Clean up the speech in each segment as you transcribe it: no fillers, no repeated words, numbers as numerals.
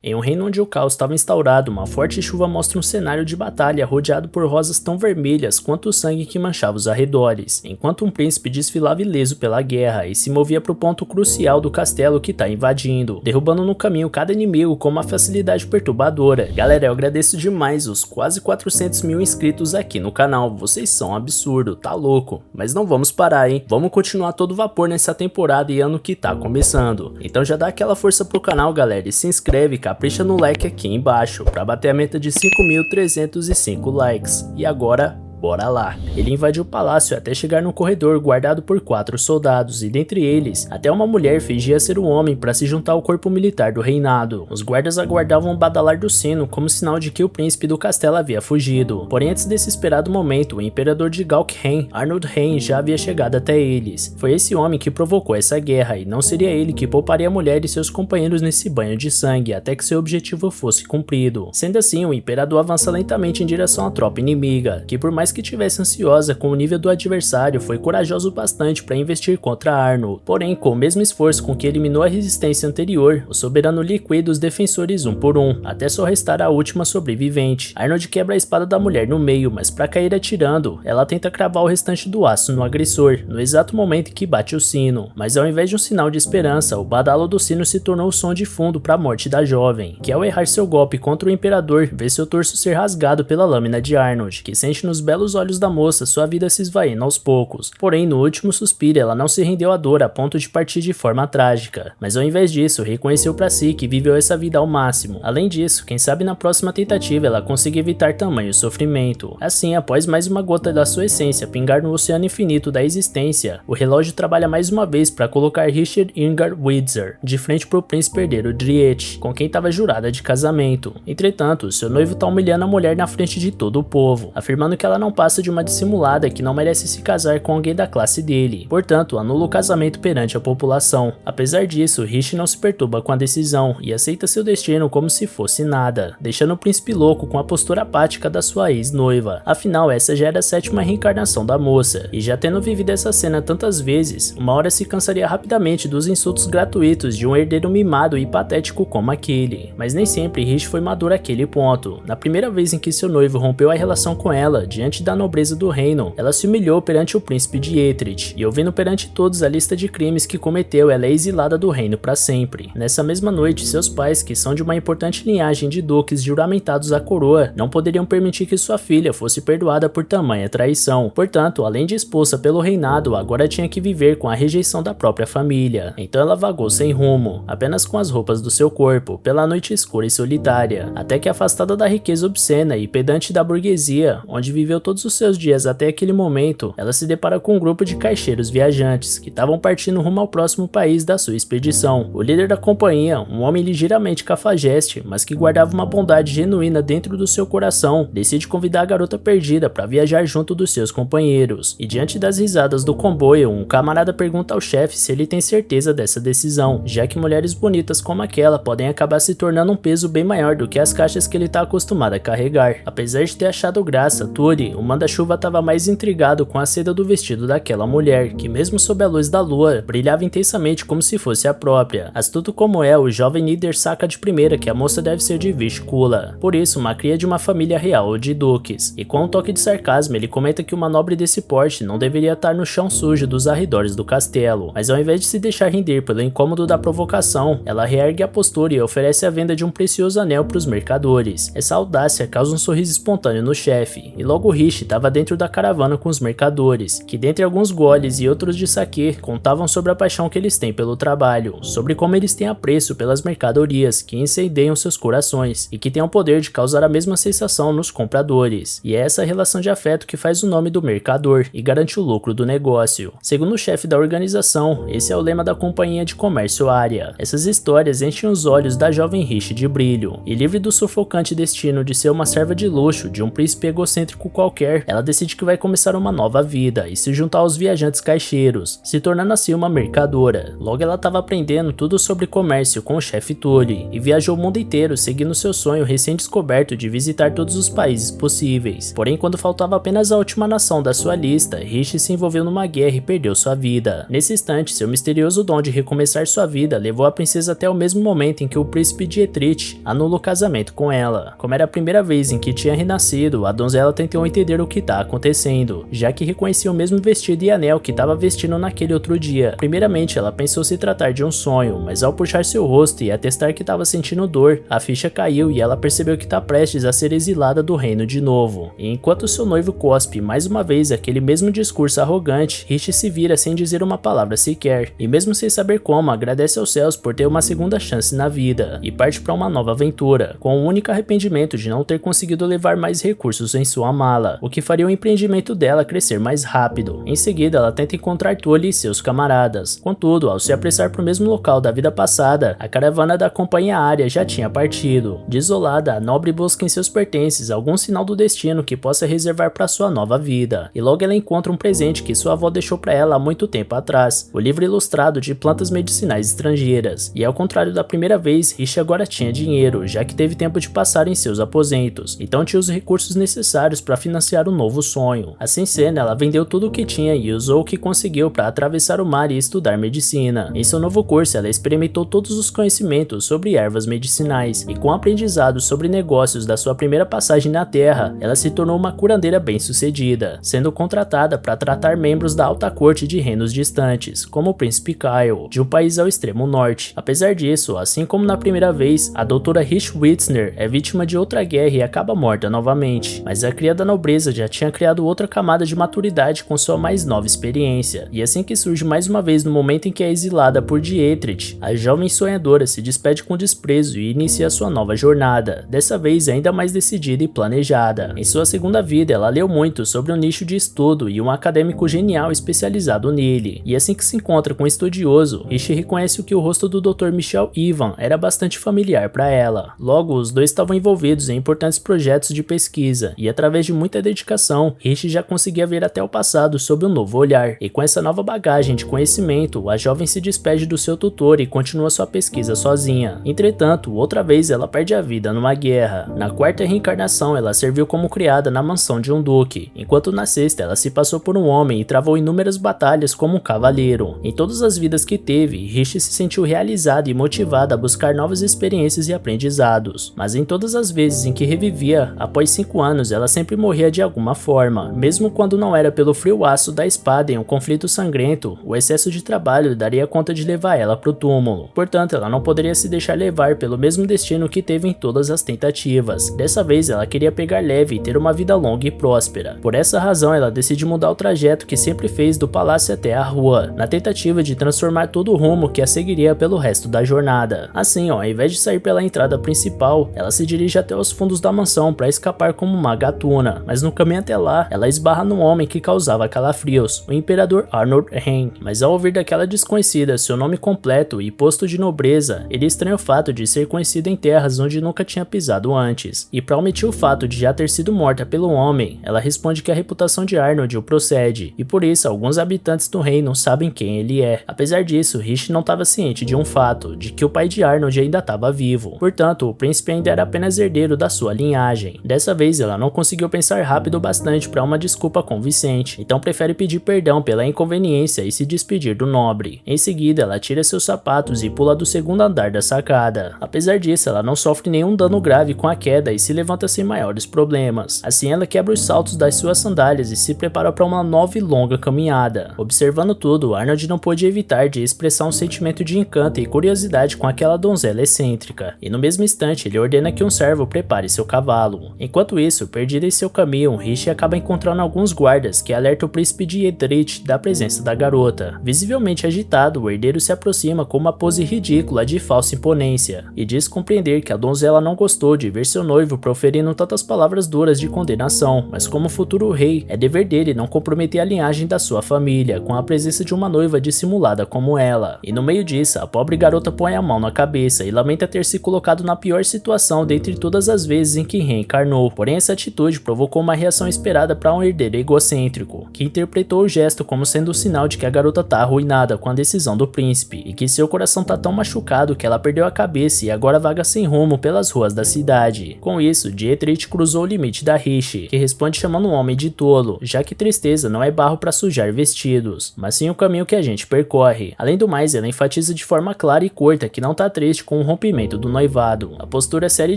Em um reino onde o caos estava instaurado, uma forte chuva mostra um cenário de batalha rodeado por rosas tão vermelhas quanto o sangue que manchava os arredores, enquanto um príncipe desfilava ileso pela guerra e se movia para o ponto crucial do castelo que está invadindo, derrubando no caminho cada inimigo com uma facilidade perturbadora. Galera, eu agradeço demais os quase 400 mil inscritos aqui no canal, vocês são um absurdo, tá louco? Mas não vamos parar, hein? Vamos continuar todo vapor nessa temporada e ano que tá começando. Então já dá aquela força pro canal, galera, e se inscreve, capricha no like aqui embaixo, para bater a meta de 5.305 likes. E agora, bora lá. Ele invadiu o palácio até chegar no corredor guardado por 4 soldados e dentre eles, até uma mulher fingia ser um homem para se juntar ao corpo militar do reinado. Os guardas aguardavam o badalar do sino como sinal de que o príncipe do castelo havia fugido. Porém, antes desse esperado momento, o imperador de Galkheim, Arnold Reign, já havia chegado até eles. Foi esse homem que provocou essa guerra e não seria ele que pouparia a mulher e seus companheiros nesse banho de sangue até que seu objetivo fosse cumprido. Sendo assim, o imperador avança lentamente em direção à tropa inimiga, que por mais que tivesse ansiosa com o nível do adversário, foi corajoso bastante para investir contra Arnold. Porém, com o mesmo esforço com que eliminou a resistência anterior, o soberano liquida os defensores um por um, até só restar a última sobrevivente. Arnold quebra a espada da mulher no meio, mas para cair atirando, ela tenta cravar o restante do aço no agressor, no exato momento em que bate o sino. Mas ao invés de um sinal de esperança, o badalo do sino se tornou o som de fundo para a morte da jovem, que ao errar seu golpe contra o imperador, vê seu torso ser rasgado pela lâmina de Arnold, que sente nos belos olhos da moça sua vida se esvaindo aos poucos. Porém, no último suspiro, ela não se rendeu à dor a ponto de partir de forma trágica, mas ao invés disso, reconheceu para si que viveu essa vida ao máximo. Além disso, quem sabe na próxima tentativa ela consiga evitar tamanho sofrimento. Assim, após mais uma gota da sua essência pingar no oceano infinito da existência, o relógio trabalha mais uma vez para colocar Richard Ingvar Windsor de frente para o príncipe herdeiro Driet, com quem estava jurada de casamento. Entretanto, seu noivo está humilhando a mulher na frente de todo o povo, afirmando que ela não passa de uma dissimulada que não merece se casar com alguém da classe dele, portanto anula o casamento perante a população. Apesar disso, Rich não se perturba com a decisão e aceita seu destino como se fosse nada, deixando o príncipe louco com a postura apática da sua ex-noiva. Afinal, essa já era a 7ª reencarnação da moça, e já tendo vivido essa cena tantas vezes, uma hora se cansaria rapidamente dos insultos gratuitos de um herdeiro mimado e patético como aquele. Mas nem sempre Rich foi maduro àquele ponto. Na primeira vez em que seu noivo rompeu a relação com ela, diante da nobreza do reino, ela se humilhou perante o príncipe de Etrecht, e ouvindo perante todos a lista de crimes que cometeu, ela é exilada do reino para sempre. Nessa mesma noite, seus pais, que são de uma importante linhagem de duques juramentados à coroa, não poderiam permitir que sua filha fosse perdoada por tamanha traição. Portanto, além de expulsa pelo reinado, agora tinha que viver com a rejeição da própria família. Então ela vagou sem rumo, apenas com as roupas do seu corpo, pela noite escura e solitária, até que afastada da riqueza obscena e pedante da burguesia, onde viveu todos os seus dias até aquele momento, ela se depara com um grupo de caixeiros viajantes que estavam partindo rumo ao próximo país da sua expedição. O líder da companhia, um homem ligeiramente cafajeste, mas que guardava uma bondade genuína dentro do seu coração, decide convidar a garota perdida para viajar junto dos seus companheiros. E diante das risadas do comboio, um camarada pergunta ao chefe se ele tem certeza dessa decisão, já que mulheres bonitas como aquela podem acabar se tornando um peso bem maior do que as caixas que ele está acostumado a carregar. Apesar de ter achado graça, Turi, o manda-chuva, estava mais intrigado com a seda do vestido daquela mulher, que mesmo sob a luz da lua, brilhava intensamente como se fosse a própria. Astuto como é, o jovem líder saca de primeira que a moça deve ser de Vishkula, por isso uma cria de uma família real ou de duques, e com um toque de sarcasmo ele comenta que uma nobre desse porte não deveria estar no chão sujo dos arredores do castelo, mas ao invés de se deixar render pelo incômodo da provocação, ela reergue a postura e oferece a venda de um precioso anel para os mercadores. Essa audácia causa um sorriso espontâneo no chefe, e logo Rich estava dentro da caravana com os mercadores, que dentre alguns goles e outros de saquê, contavam sobre a paixão que eles têm pelo trabalho, sobre como eles têm apreço pelas mercadorias que incendeiam seus corações e que têm o poder de causar a mesma sensação nos compradores. E é essa relação de afeto que faz o nome do mercador e garante o lucro do negócio. Segundo o chefe da organização, esse é o lema da companhia de comércio área. Essas histórias enchem os olhos da jovem Rich de brilho, e livre do sufocante destino de ser uma serva de luxo de um príncipe egocêntrico qualquer, qualquer, ela decide que vai começar uma nova vida e se juntar aos viajantes caixeiros, se tornando assim uma mercadora. Logo ela estava aprendendo tudo sobre comércio com o chefe Tully e viajou o mundo inteiro seguindo seu sonho recém-descoberto de visitar todos os países possíveis. Porém, quando faltava apenas a última nação da sua lista, Rich se envolveu numa guerra e perdeu sua vida. Nesse instante, seu misterioso dom de recomeçar sua vida levou a princesa até o mesmo momento em que o príncipe Dietrich anula o casamento com ela. Como era a primeira vez em que tinha renascido, a donzela tentou entender o que está acontecendo, já que reconhecia o mesmo vestido e anel que estava vestindo naquele outro dia. Primeiramente, ela pensou se tratar de um sonho, mas ao puxar seu rosto e atestar que estava sentindo dor, a ficha caiu e ela percebeu que está prestes a ser exilada do reino de novo. E enquanto seu noivo cospe mais uma vez aquele mesmo discurso arrogante, Rich se vira sem dizer uma palavra sequer, e mesmo sem saber como, agradece aos céus por ter uma segunda chance na vida, e parte para uma nova aventura, com o único arrependimento de não ter conseguido levar mais recursos em sua mala, o que faria o empreendimento dela crescer mais rápido. Em seguida, ela tenta encontrar Tully e seus camaradas. Contudo, ao se apressar para o mesmo local da vida passada, a caravana da companhia Arya já tinha partido. Desolada, a nobre busca em seus pertences algum sinal do destino que possa reservar para sua nova vida, e logo ela encontra um presente que sua avó deixou para ela há muito tempo atrás, o livro ilustrado de plantas medicinais estrangeiras. E ao contrário da primeira vez, Rich agora tinha dinheiro, já que teve tempo de passar em seus aposentos, então tinha os recursos necessários para financiar um novo sonho. Assim sendo, ela vendeu tudo o que tinha e usou o que conseguiu para atravessar o mar e estudar medicina. Em seu novo curso, ela experimentou todos os conhecimentos sobre ervas medicinais, e com aprendizados sobre negócios da sua primeira passagem na Terra, ela se tornou uma curandeira bem-sucedida, sendo contratada para tratar membros da alta corte de reinos distantes, como o príncipe Kyle, de um país ao extremo norte. Apesar disso, assim como na primeira vez, a doutora Rich Witzner é vítima de outra guerra e acaba morta novamente, mas a cria da nobreza já tinha criado outra camada de maturidade com sua mais nova experiência, e assim que surge mais uma vez no momento em que é exilada por Dietrich, a jovem sonhadora se despede com desprezo e inicia sua nova jornada, dessa vez ainda mais decidida e planejada. Em sua segunda vida, ela leu muito sobre um nicho de estudo e um acadêmico genial especializado nele, e assim que se encontra com um estudioso, Rich reconhece que o rosto do Dr. Michel Ivan era bastante familiar para ela. Logo, os dois estavam envolvidos em importantes projetos de pesquisa, e através de muita dedicação, Rich já conseguia ver até o passado sob um novo olhar, e com essa nova bagagem de conhecimento, a jovem se despede do seu tutor e continua sua pesquisa sozinha. Entretanto, outra vez ela perde a vida numa guerra. Na quarta reencarnação, ela serviu como criada na mansão de um duque, enquanto na sexta ela se passou por um homem e travou inúmeras batalhas como um cavaleiro. Em todas as vidas que teve, Rich se sentiu realizada e motivada a buscar novas experiências e aprendizados, mas em todas as vezes em que revivia, após 5 anos ela sempre morria de alguma forma, mesmo quando não era pelo frio aço da espada em um conflito sangrento, o excesso de trabalho daria conta de levar ela para o túmulo. Portanto, ela não poderia se deixar levar pelo mesmo destino que teve em todas as tentativas. Dessa vez ela queria pegar leve e ter uma vida longa e próspera. Por essa razão, ela decide mudar o trajeto que sempre fez do palácio até a rua, na tentativa de transformar todo o rumo que a seguiria pelo resto da jornada. Assim, ao invés de sair pela entrada principal, ela se dirige até os fundos da mansão para escapar como uma gatuna, mas no caminho até lá, ela esbarra num homem que causava calafrios, o imperador Arnold Hein. Mas ao ouvir daquela desconhecida seu nome completo e posto de nobreza, ele estranha o fato de ser conhecida em terras onde nunca tinha pisado antes, e para omitir o fato de já ter sido morta pelo homem, ela responde que a reputação de Arnold o procede, e por isso alguns habitantes do reino sabem quem ele é. Apesar disso, Rich não estava ciente de um fato, de que o pai de Arnold ainda estava vivo, portanto o príncipe ainda era apenas herdeiro da sua linhagem. Dessa vez ela não conseguiu pensar rápido bastante para uma desculpa convincente, então prefere pedir perdão pela inconveniência e se despedir do nobre. Em seguida, ela tira seus sapatos e pula do segundo andar da sacada. Apesar disso, ela não sofre nenhum dano grave com a queda e se levanta sem maiores problemas. Assim, ela quebra os saltos das suas sandálias e se prepara para uma nova e longa caminhada. Observando tudo, Arnold não pôde evitar de expressar um sentimento de encanto e curiosidade com aquela donzela excêntrica, e no mesmo instante ele ordena que um servo prepare seu cavalo. Enquanto isso, perdida em seu caminho, Rich acaba encontrando alguns guardas que alertam o príncipe Dietrich da presença da garota. Visivelmente agitado, o herdeiro se aproxima com uma pose ridícula de falsa imponência, e diz compreender que a donzela não gostou de ver seu noivo proferindo tantas palavras duras de condenação, mas como futuro rei, é dever dele não comprometer a linhagem da sua família com a presença de uma noiva dissimulada como ela. E no meio disso, a pobre garota põe a mão na cabeça e lamenta ter se colocado na pior situação dentre todas as vezes em que reencarnou. Porém, essa atitude provocou provocou uma reação esperada para um herdeiro egocêntrico, que interpretou o gesto como sendo um sinal de que a garota tá arruinada com a decisão do príncipe e que seu coração tá tão machucado que ela perdeu a cabeça e agora vaga sem rumo pelas ruas da cidade. Com isso, Dietrich cruzou o limite da Rishi, que responde chamando o homem de tolo, já que tristeza não é barro para sujar vestidos, mas sim o caminho que a gente percorre. Além do mais, ela enfatiza de forma clara e curta que não tá triste com o rompimento do noivado. A postura séria e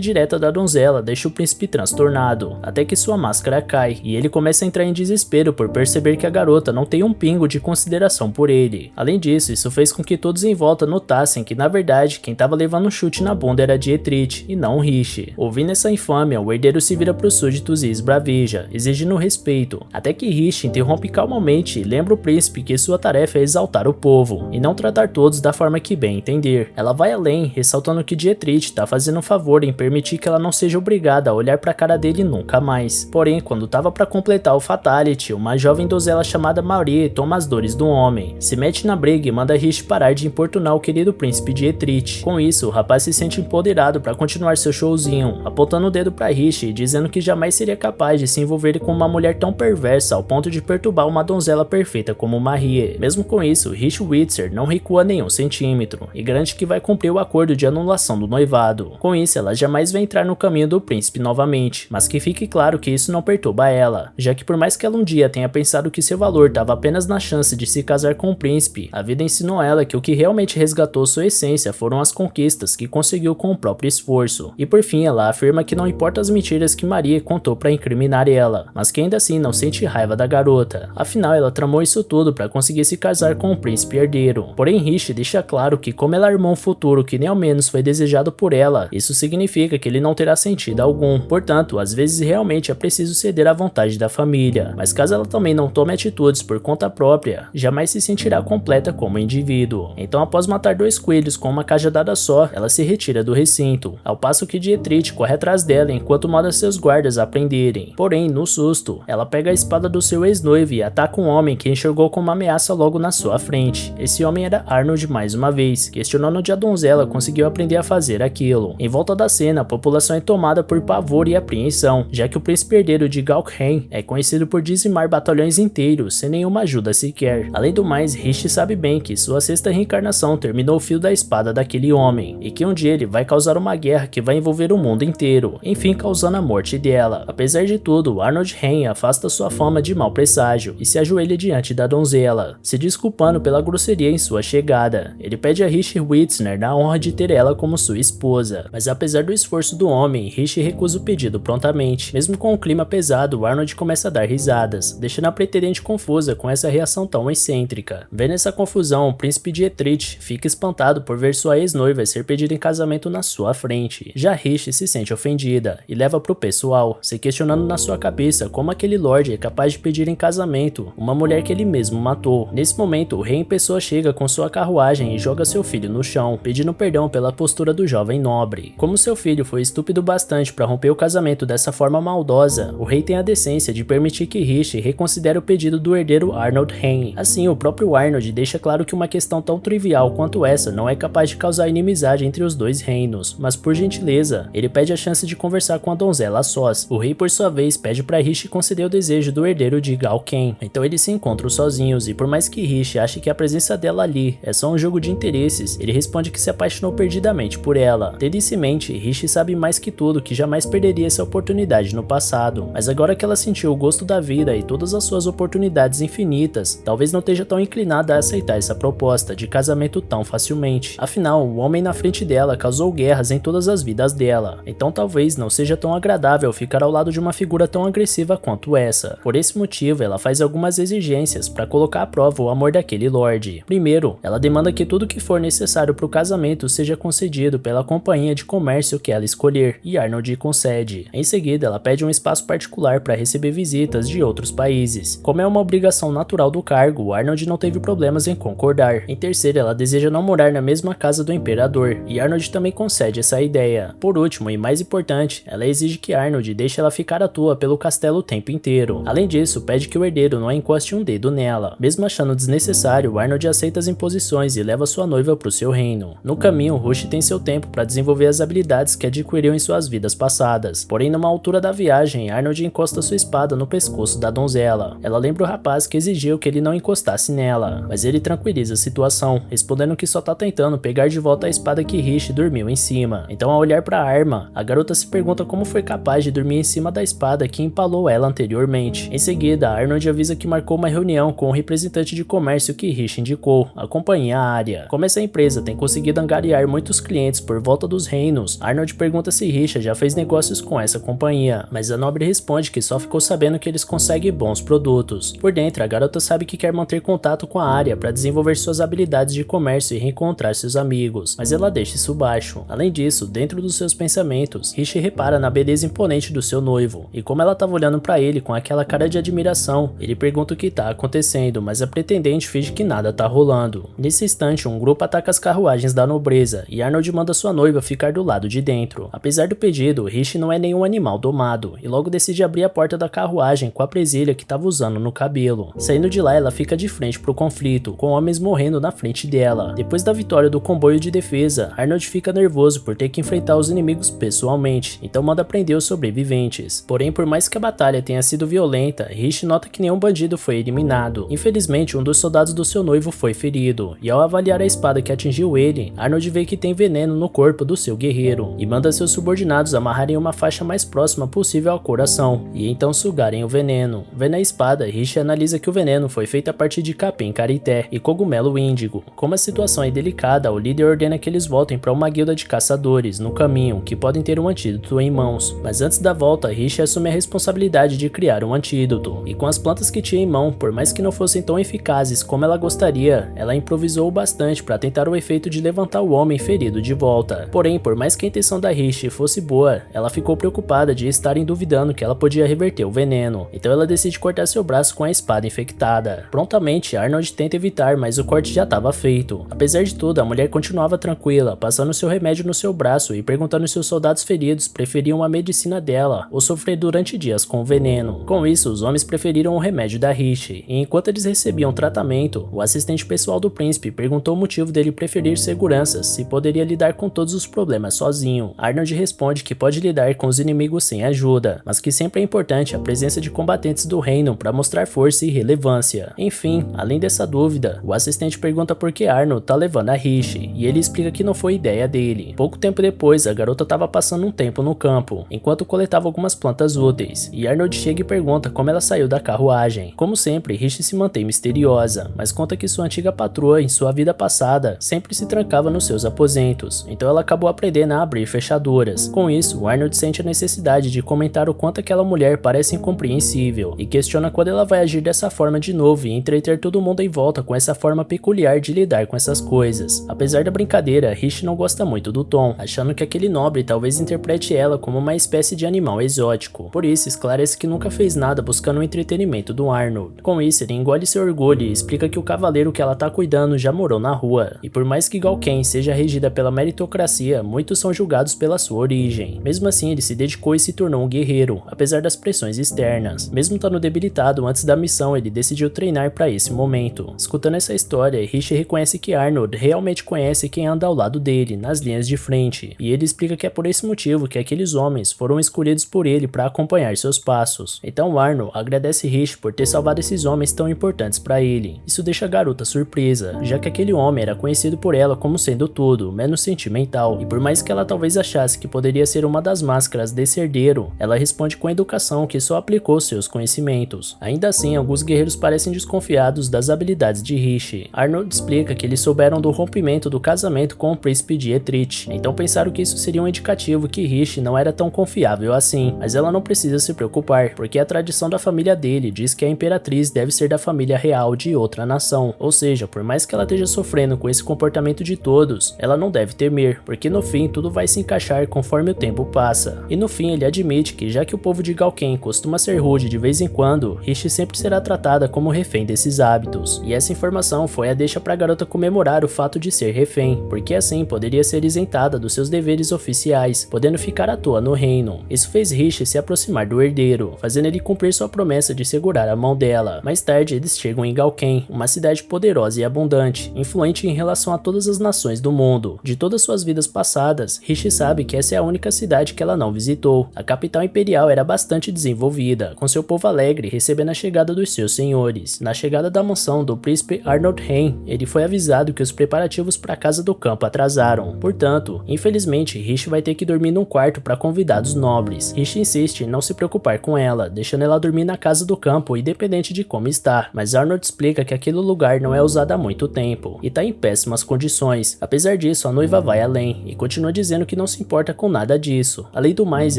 direta da donzela deixa o príncipe transtornado, até que sua máscara cai e ele começa a entrar em desespero por perceber que a garota não tem um pingo de consideração por ele. Além disso, isso fez com que todos em volta notassem que na verdade quem tava levando um chute na bunda era Dietrich e não Rishi. Ouvindo essa infâmia, o herdeiro se vira pros súditos e esbraveja, exigindo respeito, até que Rishi interrompe calmamente e lembra o príncipe que sua tarefa é exaltar o povo e não tratar todos da forma que bem entender. Ela vai além, ressaltando que Dietrich tá fazendo um favor em permitir que ela não seja obrigada a olhar pra cara dele nunca mais. Porém, quando tava pra completar o Fatality, uma jovem donzela chamada Marie toma as dores do homem, se mete na briga e manda Rishi parar de importunar o querido príncipe Dietrich. Com isso, o rapaz se sente empoderado pra continuar seu showzinho, apontando o dedo pra Rishi e dizendo que jamais seria capaz de se envolver com uma mulher tão perversa ao ponto de perturbar uma donzela perfeita como Marie. Mesmo com isso, Rishi Witzer não recua nenhum centímetro e garante que vai cumprir o acordo de anulação do noivado. Com isso, ela jamais vai entrar no caminho do príncipe novamente, mas que fique claro que isso não perturba ela, já que por mais que ela um dia tenha pensado que seu valor estava apenas na chance de se casar com o príncipe, a vida ensinou ela que o que realmente resgatou sua essência foram as conquistas que conseguiu com o próprio esforço. E por fim, ela afirma que não importa as mentiras que Maria contou para incriminar ela, mas que ainda assim não sente raiva da garota. Afinal, ela tramou isso tudo para conseguir se casar com o príncipe herdeiro. Porém, Rishi deixa claro que como ela armou um futuro que nem ao menos foi desejado por ela, isso significa que ele não terá sentido algum. Portanto, às vezes realmente é preciso ceder à vontade da família, mas caso ela também não tome atitudes por conta própria, jamais se sentirá completa como indivíduo. Então, após matar 2 coelhos com uma cajadada só, ela se retira do recinto, ao passo que Dietrich corre atrás dela enquanto manda seus guardas a prenderem. Porém, no susto, ela pega a espada do seu ex-noivo e ataca um homem que enxergou como uma ameaça logo na sua frente. Esse homem era Arnold mais uma vez, questionando onde a donzela conseguiu aprender a fazer aquilo. Em volta da cena, a população é tomada por pavor e apreensão, já que o príncipe herdeiro de Galkheim é conhecido por dizimar batalhões inteiros sem nenhuma ajuda sequer. Além do mais, Rishi sabe bem que sua 6ª reencarnação terminou o fio da espada daquele homem, e que um dia ele vai causar uma guerra que vai envolver o mundo inteiro, enfim causando a morte dela. Apesar de tudo, Arnold Hen afasta sua fama de mau presságio e se ajoelha diante da donzela, se desculpando pela grosseria em sua chegada. Ele pede a Rishi Witzner na honra de ter ela como sua esposa, mas apesar do esforço do homem, Rishi recusa o pedido prontamente. Mesmo com o clima pesado, Arnold começa a dar risadas, deixando a pretendente confusa com essa reação tão excêntrica. Vendo essa confusão, o príncipe Dietrich fica espantado por ver sua ex-noiva ser pedida em casamento na sua frente. Já Rishi se sente ofendida e leva pro pessoal, se questionando na sua cabeça como aquele lorde é capaz de pedir em casamento uma mulher que ele mesmo matou. Nesse momento, o rei em pessoa chega com sua carruagem e joga seu filho no chão, pedindo perdão pela postura do jovem nobre. Como seu filho foi estúpido bastante para romper o casamento dessa forma maldosa, o rei tem a decência de permitir que Rishi reconsidere o pedido do herdeiro Arnold Hen. Assim, o próprio Arnold deixa claro que uma questão tão trivial quanto essa não é capaz de causar inimizade entre os 2 reinos, mas por gentileza, ele pede a chance de conversar com a donzela a sós. O rei, por sua vez, pede para Rishi conceder o desejo do herdeiro de Galken. Então eles se encontram sozinhos e por mais que Rishi ache que a presença dela ali é só um jogo de interesses, ele responde que se apaixonou perdidamente por ela. Tendo isso em mente, Rishi sabe mais que tudo que jamais perderia essa oportunidade no passado, mas agora que ela sentiu o gosto da vida e todas as suas oportunidades infinitas, talvez não esteja tão inclinada a aceitar essa proposta de casamento tão facilmente. Afinal, o homem na frente dela causou guerras em todas as vidas dela, então talvez não seja tão agradável ficar ao lado de uma figura tão agressiva quanto essa. Por esse motivo, ela faz algumas exigências para colocar à prova o amor daquele lorde. Primeiro, ela demanda que tudo que for necessário para o casamento seja concedido pela companhia de comércio que ela escolher, e Arnold concede. Em seguida, ela pede um espaço particular para receber visitas de outros países. Como é uma obrigação natural do cargo, Arnold não teve problemas em concordar. Em terceiro, ela deseja não morar na mesma casa do imperador, e Arnold também concede essa ideia. Por último, e mais importante, ela exige que Arnold deixe ela ficar à toa pelo castelo o tempo inteiro. Além disso, pede que o herdeiro não encoste um dedo nela. Mesmo achando desnecessário, Arnold aceita as imposições e leva sua noiva para o seu reino. No caminho, Rush tem seu tempo para desenvolver as habilidades que adquiriu em suas vidas passadas. Porém, numa altura da viagem, Arnold encosta sua espada no pescoço da donzela. Ela lembra o rapaz que exigiu que ele não encostasse nela, mas ele tranquiliza a situação, respondendo que só tá tentando pegar de volta a espada que Rishi dormiu em cima. Então, ao olhar para a arma, a garota se pergunta como foi capaz de dormir em cima da espada que empalou ela anteriormente. Em seguida, Arnold avisa que marcou uma reunião com o representante de comércio que Rishi indicou, a companhia Arya. Como essa empresa tem conseguido angariar muitos clientes por volta dos reinos, Arnold pergunta se Rishi já fez negócios com essa companhia, mas a nobre responde que só ficou sabendo que eles conseguem bons produtos. Por dentro, a garota sabe que quer manter contato com a Arya para desenvolver suas habilidades de comércio e reencontrar seus amigos, mas ela deixa isso baixo. Além disso, dentro dos seus pensamentos, Rishi repara na beleza imponente do seu noivo, e como ela estava olhando para ele com aquela cara de admiração, ele pergunta o que está acontecendo, mas a pretendente finge que nada está rolando. Nesse instante, um grupo ataca as carruagens da nobreza, e Arnold manda sua noiva ficar do lado de dentro. Apesar do pedido, Rishi não é nenhum animal domado, e logo decide abrir a porta da carruagem com a presilha que estava usando no cabelo. Saindo de lá, ela fica de frente pro conflito, com homens morrendo na frente dela. Depois da vitória do comboio de defesa, Arnold fica nervoso por ter que enfrentar os inimigos pessoalmente, então manda prender os sobreviventes. Porém, por mais que a batalha tenha sido violenta, Rishi nota que nenhum bandido foi eliminado. Infelizmente, um dos soldados do seu noivo foi ferido, e ao avaliar a espada que atingiu ele, Arnold vê que tem veneno no corpo do seu guerreiro, e manda seus subordinados amarrarem uma faixa mais próxima possível ao coração, e então sugarem o veneno. Vendo a espada, Rishi analisa que o veneno foi feito a partir de capim carité e cogumelo índigo. Como a situação é delicada, o líder ordena que eles voltem para uma guilda de caçadores no caminho, que podem ter um antídoto em mãos. Mas antes da volta, Rishi assume a responsabilidade de criar um antídoto, e com as plantas que tinha em mão, por mais que não fossem tão eficazes como ela gostaria, ela improvisou bastante para tentar o efeito de levantar o homem ferido de volta. Porém, por mais que a intenção da Rishi fosse boa, ela ficou preocupada de estarem duvidando que ela podia reverter o veneno, então ela decide cortar seu braço com a espada infectada. Prontamente, Arnold tenta evitar, mas o corte já estava feito. Apesar de tudo, a mulher continuava tranquila, passando seu remédio no seu braço e perguntando se os soldados feridos preferiam a medicina dela ou sofrer durante dias com o veneno. Com isso, os homens preferiram o remédio da Rishi, e enquanto eles recebiam tratamento, o assistente pessoal do príncipe perguntou o motivo dele preferir seguranças, se poderia lidar com todos os problemas sozinho. Arnold responde que pode lidar com os inimigos sem ajuda, mas que sempre é importante a presença de combatentes do reino para mostrar força e relevância. Enfim, além dessa dúvida, o assistente pergunta por que Arnold tá levando a Rishi, e ele explica que não foi ideia dele. Pouco tempo depois, a garota estava passando um tempo no campo, enquanto coletava algumas plantas úteis, e Arnold chega e pergunta como ela saiu da carruagem. Como sempre, Rishi se mantém misteriosa, mas conta que sua antiga patroa, em sua vida passada, sempre se trancava nos seus aposentos, então ela acabou aprendendo a abrir fechaduras. Com isso, Arnold sente a necessidade de comentar o quanto aquela mulher parece incompreensível, e questiona quando ela vai agir dessa forma de novo e entreter todo mundo em volta com essa forma peculiar de lidar com essas coisas. Apesar da brincadeira, Rishi não gosta muito do tom, achando que aquele nobre talvez interprete ela como uma espécie de animal exótico. Por isso, esclarece que nunca fez nada buscando o entretenimento do Arnold. Com isso, ele engole seu orgulho e explica que o cavaleiro que ela tá cuidando já morou na rua, e por mais que Galken seja regida pela meritocracia, muitos são julgados pela sua origem. Mesmo assim, ele se dedicou e se tornou um guerreiro, apesar das pressões externas. Mesmo estando debilitado antes da missão, ele decidiu treinar para esse momento. Escutando essa história, Rishi reconhece que Arnold realmente conhece quem anda ao lado dele, nas linhas de frente, e ele explica que é por esse motivo que aqueles homens foram escolhidos por ele para acompanhar seus passos. Então Arnold agradece Rishi por ter salvado esses homens tão importantes para ele. Isso deixa a garota surpresa, já que aquele homem era conhecido por ela como sendo tudo, menos sentimental, e por mais que ela talvez achasse que poderia ser uma das máscaras desse herdeiro, ela responde com educação que só aplicou seus conhecimentos. Ainda assim, alguns guerreiros parecem desconfiados das habilidades de Rishi. Arnold explica que eles souberam do rompimento do casamento com o príncipe de Etreat, então pensaram que isso seria um indicativo que Rishi não era tão confiável assim, mas ela não precisa se preocupar, porque a tradição da família dele diz que a imperatriz deve ser da família real de outra nação, ou seja, por mais que ela esteja sofrendo com esse comportamento de todos, ela não deve temer, porque no fim tudo vai se encaixar conforme o tempo passa. E no fim ele admite que já que o povo de Galken costuma ser rude de vez em quando, Rishi sempre será tratada como refém desses hábitos, e essa informação foi a deixa pra garota comemorar o fato de ser refém, porque assim poderia ser isentada dos seus deveres oficiais, podendo ficar à toa no reino. Isso fez Rishi se aproximar do herdeiro, fazendo ele cumprir sua promessa de segurar a mão dela. Mais tarde eles chegam em Galken, uma cidade poderosa e abundante, influente em relação a todas as nações do mundo. De todas suas vidas passadas, Rishi sabe que essa é a única cidade que ela não visitou. A capital imperial imperial era bastante desenvolvida, com seu povo alegre recebendo a chegada dos seus senhores. Na chegada da mansão do príncipe Arnold Hain, ele foi avisado que os preparativos para a casa do campo atrasaram. Portanto, infelizmente, Rish vai ter que dormir num quarto para convidados nobres. Rish insiste em não se preocupar com ela, deixando ela dormir na casa do campo, independente de como está, mas Arnold explica que aquele lugar não é usado há muito tempo e está em péssimas condições. Apesar disso, a noiva vai além e continua dizendo que não se importa com nada disso. Além do mais,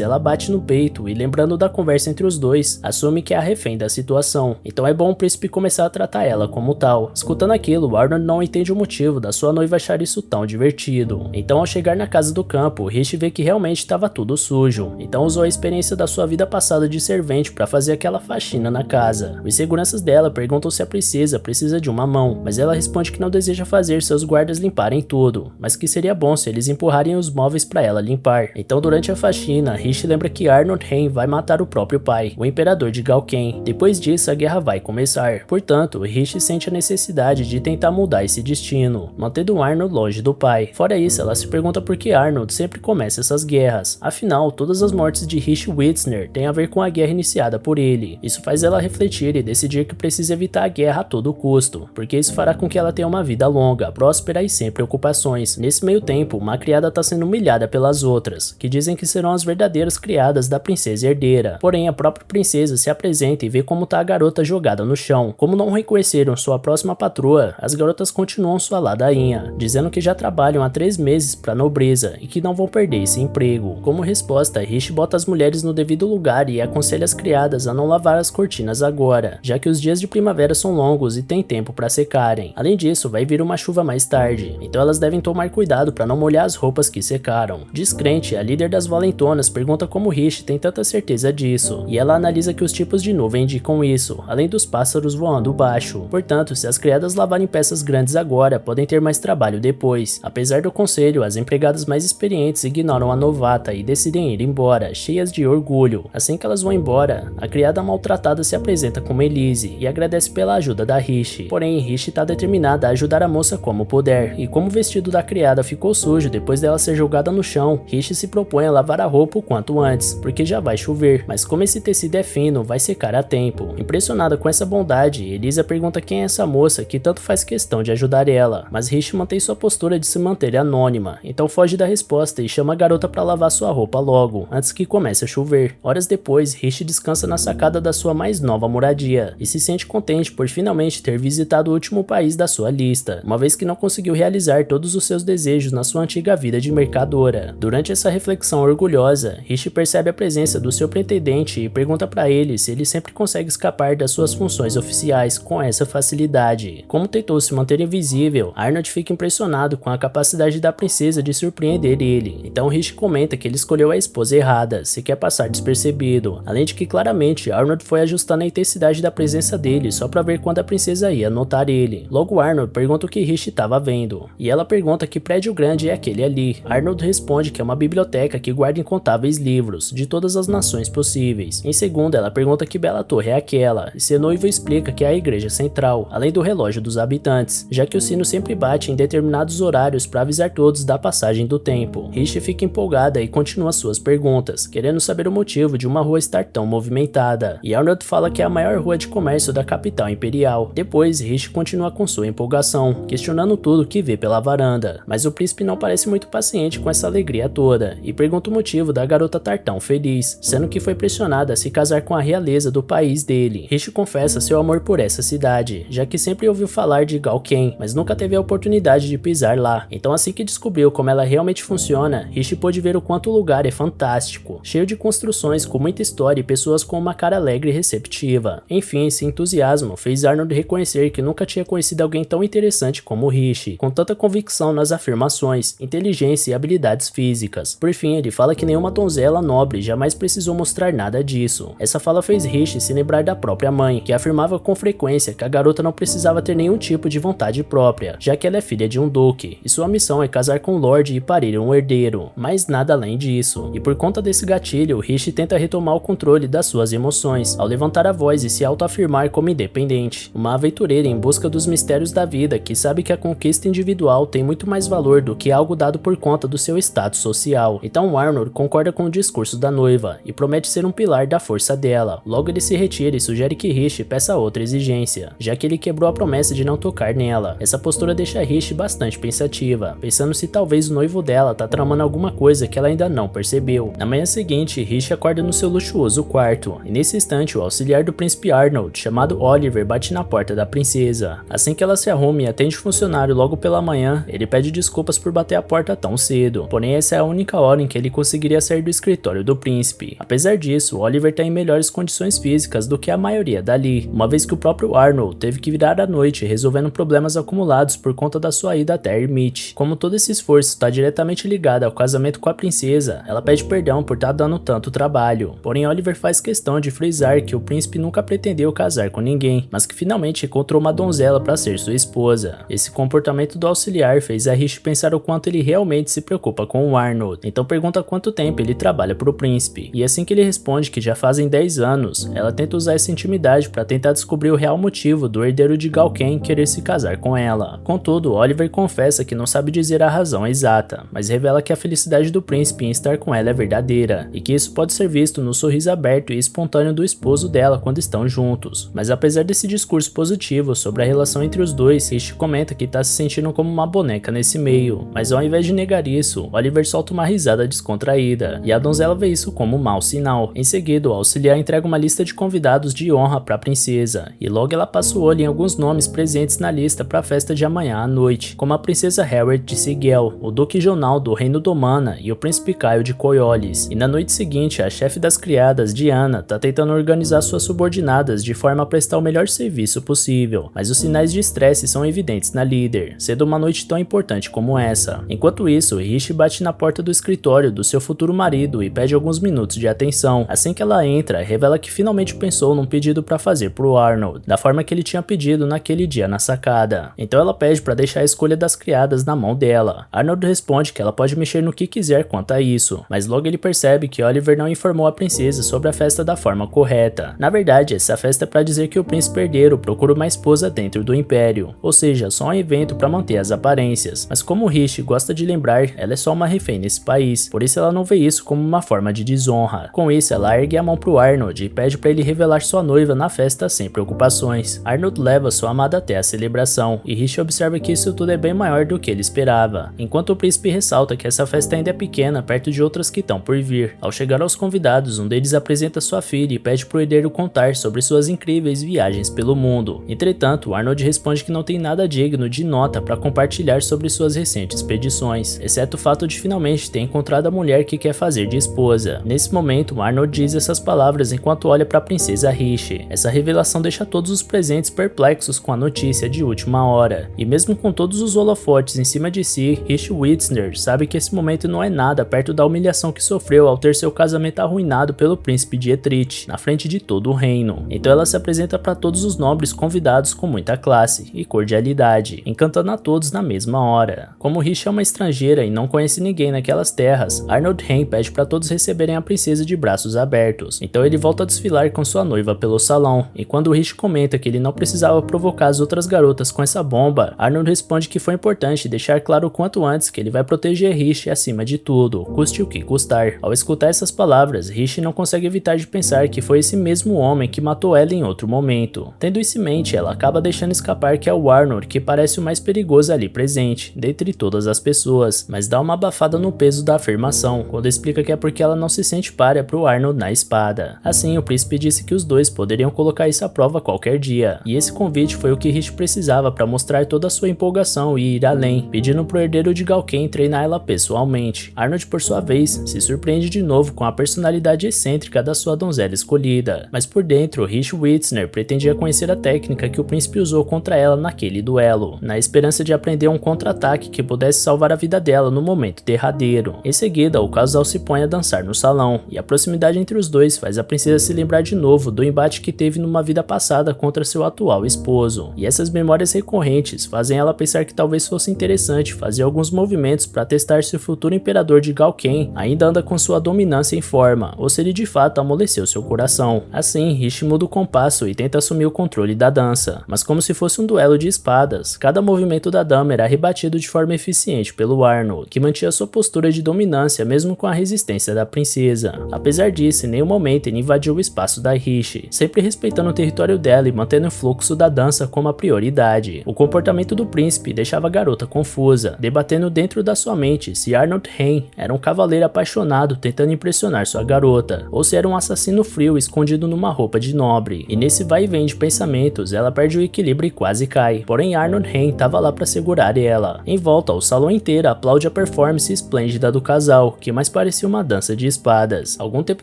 ela bate no peito e, lembrando da conversa entre os dois, assume que é a refém da situação. Então é bom o príncipe começar a tratar ela como tal. Escutando aquilo, Arnold não entende o motivo da sua noiva achar isso tão divertido. Então, ao chegar na casa do campo, Rish vê que realmente estava tudo sujo. Então usou a experiência da sua vida passada de servente para fazer aquela faxina na casa. Os seguranças dela perguntam se a princesa precisa de uma mão, mas ela responde que não deseja fazer seus guardas limparem tudo, mas que seria bom se eles empurrarem os móveis para ela limpar. Então, durante a faxina, Rish lembra que Arnold Hain vai matar o próprio pai, o imperador de Galken. Depois disso, a guerra vai começar. Portanto, Rish sente a necessidade de tentar mudar esse destino, mantendo Arnold longe do pai. Fora isso, ela se pergunta por que Arnold sempre começa essas guerras. Afinal, todas as mortes de Rish Witzner têm a ver com a guerra iniciada por ele. Isso faz ela refletir e decidir que precisa evitar a guerra a todo custo, porque isso fará com que ela tenha uma vida longa, próspera e sem preocupações. Nesse meio tempo, uma criada está sendo humilhada pelas outras, que dizem que serão as verdadeiras criadas da princesa herdeira. Porém, a própria princesa se apresenta e vê como está a garota jogada no chão. Como não reconheceram sua próxima patroa, as garotas continuam sua ladainha, dizendo que já trabalham há 3 meses para a nobreza e que não vão perder esse emprego. Como resposta, Rish bota as mulheres no devido lugar e aconselha as criadas a não lavar as cortinas agora, já que os dias de primavera são longos e tem tempo para secarem. Além disso, vai vir uma chuva mais tarde, então elas devem tomar cuidado para não molhar as roupas que secaram. Descrente, a líder das valentonas pergunta como Rish tem tanta certeza disso, e ela analisa que os tipos de nuvem indicam isso, além dos pássaros voando baixo. Portanto, se as criadas lavarem peças grandes agora, podem ter mais trabalho depois. Apesar do conselho, as empregadas mais experientes ignoram a novata e decidem ir embora, cheias de orgulho. Assim que elas vão embora, a criada maltratada se apresenta como Elise e agradece pela ajuda da Rish. Porém, Rish está determinada a ajudar a moça como puder, e como o vestido da criada ficou sujo depois dela ser jogada no chão, Rish se propõe a lavar a roupa o quanto antes, porque já vai chover, mas como esse tecido é fino, vai secar a tempo. Impressionada com essa bondade, Elisa pergunta quem é essa moça que tanto faz questão de ajudar ela, mas Rish mantém sua postura de se manter anônima, então foge da resposta e chama a garota para lavar sua roupa logo, antes que comece a chover. Horas depois, Rish descansa na sacada da sua mais nova moradia, e se sente contente por finalmente ter visitado o último país da sua lista, uma vez que não conseguiu realizar todos os seus desejos na sua antiga vida de mercadora. Durante essa reflexão orgulhosa, Rish percebe a presença do seu pretendente e pergunta para ele se ele sempre consegue escapar das suas funções oficiais com essa facilidade. Como tentou se manter invisível, Arnold fica impressionado com a capacidade da princesa de surpreender ele. Então Rish comenta que ele escolheu a esposa errada, se quer passar despercebido, além de que claramente Arnold foi ajustando a intensidade da presença dele só para ver quando a princesa ia notar ele. Logo Arnold pergunta o que Rish estava vendo, e ela pergunta que prédio grande é aquele ali. Arnold responde que é uma biblioteca que guarda incontáveis livros, de todas as nações possíveis. Em segundo, ela pergunta que bela torre é aquela, e seu noivo explica que é a igreja central, além do relógio dos habitantes, já que o sino sempre bate em determinados horários para avisar todos da passagem do tempo. Rish fica empolgada e continua suas perguntas, querendo saber o motivo de uma rua estar tão movimentada, e Arnold fala que é a maior rua de comércio da capital imperial. Depois, Rish continua com sua empolgação, questionando tudo que vê pela varanda, mas o príncipe não parece muito paciente com essa alegria toda, e pergunta o motivo da garota estar tão feliz, sendo que foi pressionada a se casar com a realeza do país dele. Rish confessa seu amor por essa cidade, já que sempre ouviu falar de Galken, mas nunca teve a oportunidade de pisar lá. Então assim que descobriu como ela realmente funciona, Rish pôde ver o quanto o lugar é fantástico, cheio de construções com muita história e pessoas com uma cara alegre e receptiva. Enfim, esse entusiasmo fez Arnold reconhecer que nunca tinha conhecido alguém tão interessante como Rish, com tanta convicção nas afirmações, inteligência e habilidades físicas. Por fim, ele fala que nenhuma donzela nobre jamais precisou mostrar nada disso. Essa fala fez Rish se lembrar da própria mãe, que afirmava com frequência que a garota não precisava ter nenhum tipo de vontade própria, já que ela é filha de um duque, e sua missão é casar com um lorde e parir um herdeiro, mas nada além disso. E por conta desse gatilho, Rish tenta retomar o controle das suas emoções, ao levantar a voz e se autoafirmar como independente, uma aventureira em busca dos mistérios da vida que sabe que a conquista individual tem muito mais valor do que algo dado por conta do seu status social. Então Arnold concorda com o discurso da noiva ela e promete ser um pilar da força dela. Logo ele se retira e sugere que Rishi peça outra exigência, já que ele quebrou a promessa de não tocar nela. Essa postura deixa Rishi bastante pensativa, pensando se talvez o noivo dela tá tramando alguma coisa que ela ainda não percebeu. Na manhã seguinte, Rishi acorda no seu luxuoso quarto, e nesse instante o auxiliar do príncipe Arnold, chamado Oliver, bate na porta da princesa. Assim que ela se arruma e atende o funcionário logo pela manhã, ele pede desculpas por bater a porta tão cedo, porém essa é a única hora em que ele conseguiria sair do escritório do príncipe. Apesar disso, Oliver tá em melhores condições físicas do que a maioria dali, uma vez que o próprio Arnold teve que virar à noite resolvendo problemas acumulados por conta da sua ida até Ermite. Como todo esse esforço está diretamente ligado ao casamento com a princesa, ela pede perdão por estar dando tanto trabalho. Porém, Oliver faz questão de frisar que o príncipe nunca pretendeu casar com ninguém, mas que finalmente encontrou uma donzela para ser sua esposa. Esse comportamento do auxiliar fez a Rishi pensar o quanto ele realmente se preocupa com o Arnold, então pergunta quanto tempo ele trabalha para o príncipe. E assim que ele responde que já fazem 10 anos, ela tenta usar essa intimidade para tentar descobrir o real motivo do herdeiro de Galken querer se casar com ela. Contudo, Oliver confessa que não sabe dizer a razão exata, mas revela que a felicidade do príncipe em estar com ela é verdadeira, e que isso pode ser visto no sorriso aberto e espontâneo do esposo dela quando estão juntos. Mas apesar desse discurso positivo sobre a relação entre os dois, Rishi comenta que tá se sentindo como uma boneca nesse meio, mas ao invés de negar isso, Oliver solta uma risada descontraída, e a donzela vê isso como um mau sinal. Em seguida, o auxiliar entrega uma lista de convidados de honra para a princesa, e logo ela passa o olho em alguns nomes presentes na lista para a festa de amanhã à noite, como a princesa Harriet de Sigel, o duque Jonal do reino Domana e o príncipe Caio de Coriolis. E na noite seguinte, a chefe das criadas, Diana, tá tentando organizar suas subordinadas de forma a prestar o melhor serviço possível, mas os sinais de estresse são evidentes na líder, sendo uma noite tão importante como essa. Enquanto isso, Rishi bate na porta do escritório do seu futuro marido e pede alguns minutos de atenção. Assim que ela entra, revela que finalmente pensou num pedido para fazer pro Arnold, da forma que ele tinha pedido naquele dia na sacada. Então ela pede para deixar a escolha das criadas na mão dela. Arnold responde que ela pode mexer no que quiser quanto a isso, mas logo ele percebe que Oliver não informou a princesa sobre a festa da forma correta. Na verdade, essa festa é para dizer que o príncipe herdeiro procura uma esposa dentro do império, ou seja, só um evento para manter as aparências. Mas como Rishi gosta de lembrar, ela é só uma refém nesse país, por isso ela não vê isso como uma forma de desonra. Com isso, ela ergue a mão pro Arnold e pede para ele revelar sua noiva na festa sem preocupações. Arnold leva sua amada até a celebração, e Rishi observa que isso tudo é bem maior do que ele esperava, enquanto o príncipe ressalta que essa festa ainda é pequena perto de outras que estão por vir. Ao chegar aos convidados, um deles apresenta sua filha e pede pro herdeiro contar sobre suas incríveis viagens pelo mundo. Entretanto, Arnold responde que não tem nada digno de nota para compartilhar sobre suas recentes expedições, exceto o fato de finalmente ter encontrado a mulher que quer fazer de esposa. Nesse momento, Arnold diz essas palavras enquanto olha para a princesa Rishi. Essa revelação deixa todos os presentes perplexos com a notícia de última hora, e mesmo com todos os holofotes em cima de si, Rishi Witzner sabe que esse momento não é nada perto da humilhação que sofreu ao ter seu casamento arruinado pelo príncipe de Etreat, na frente de todo o reino. Então ela se apresenta para todos os nobres convidados com muita classe e cordialidade, encantando a todos na mesma hora. Como Rishi é uma estrangeira e não conhece ninguém naquelas terras, Arnold Hain pede para todos receberem a princesa de braços abertos. Então ele volta a desfilar com sua noiva pelo salão, e quando Rishi comenta que ele não precisava provocar as outras garotas com essa bomba, Arnold responde que foi importante deixar claro o quanto antes que ele vai proteger Rishi acima de tudo, custe o que custar. Ao escutar essas palavras, Rishi não consegue evitar de pensar que foi esse mesmo homem que matou ela em outro momento. Tendo isso em mente, ela acaba deixando escapar que é o Arnold que parece o mais perigoso ali presente, dentre todas as pessoas, mas dá uma abafada no peso da afirmação, quando explica que é porque ela não se sente párea pro Arnold na espada. Assim, o príncipe disse que os dois poderiam colocar isso à prova qualquer dia, e esse convite foi o que Rishi precisava para mostrar toda a sua empolgação e ir além, pedindo pro herdeiro de Galken treinar ela pessoalmente. Arnold, por sua vez, se surpreende de novo com a personalidade excêntrica da sua donzela escolhida, mas por dentro, Rishi Witzner pretendia conhecer a técnica que o príncipe usou contra ela naquele duelo, na esperança de aprender um contra-ataque que pudesse salvar a vida dela no momento derradeiro. Em seguida, o casal se põe a dançar no salão, e a proximidade entre os dois faz a princesa se lembrar de novo do embate que teve numa vida passada contra seu atual esposo, e essas memórias recorrentes fazem ela pensar que talvez fosse interessante fazer alguns movimentos para testar se o futuro imperador de Galken ainda anda com sua dominância em forma, ou se ele de fato amoleceu seu coração. Assim, Rishi muda o compasso e tenta assumir o controle da dança, mas como se fosse um duelo de espadas, cada movimento da dama era rebatido de forma eficiente pelo Arnold, que mantinha sua postura de dominância mesmo com a resistência da princesa. princesa. Apesar disso, em nenhum momento ele invadiu o espaço da Rishi, sempre respeitando o território dela e mantendo o fluxo da dança como a prioridade. O comportamento do príncipe deixava a garota confusa, debatendo dentro da sua mente se Arnold Hain era um cavaleiro apaixonado tentando impressionar sua garota, ou se era um assassino frio escondido numa roupa de nobre. E nesse vai e vem de pensamentos, ela perde o equilíbrio e quase cai. Porém, Arnold Hain estava lá para segurar ela. Em volta, o salão inteiro aplaude a performance esplêndida do casal, que mais parecia uma dança de espadas. Algum tempo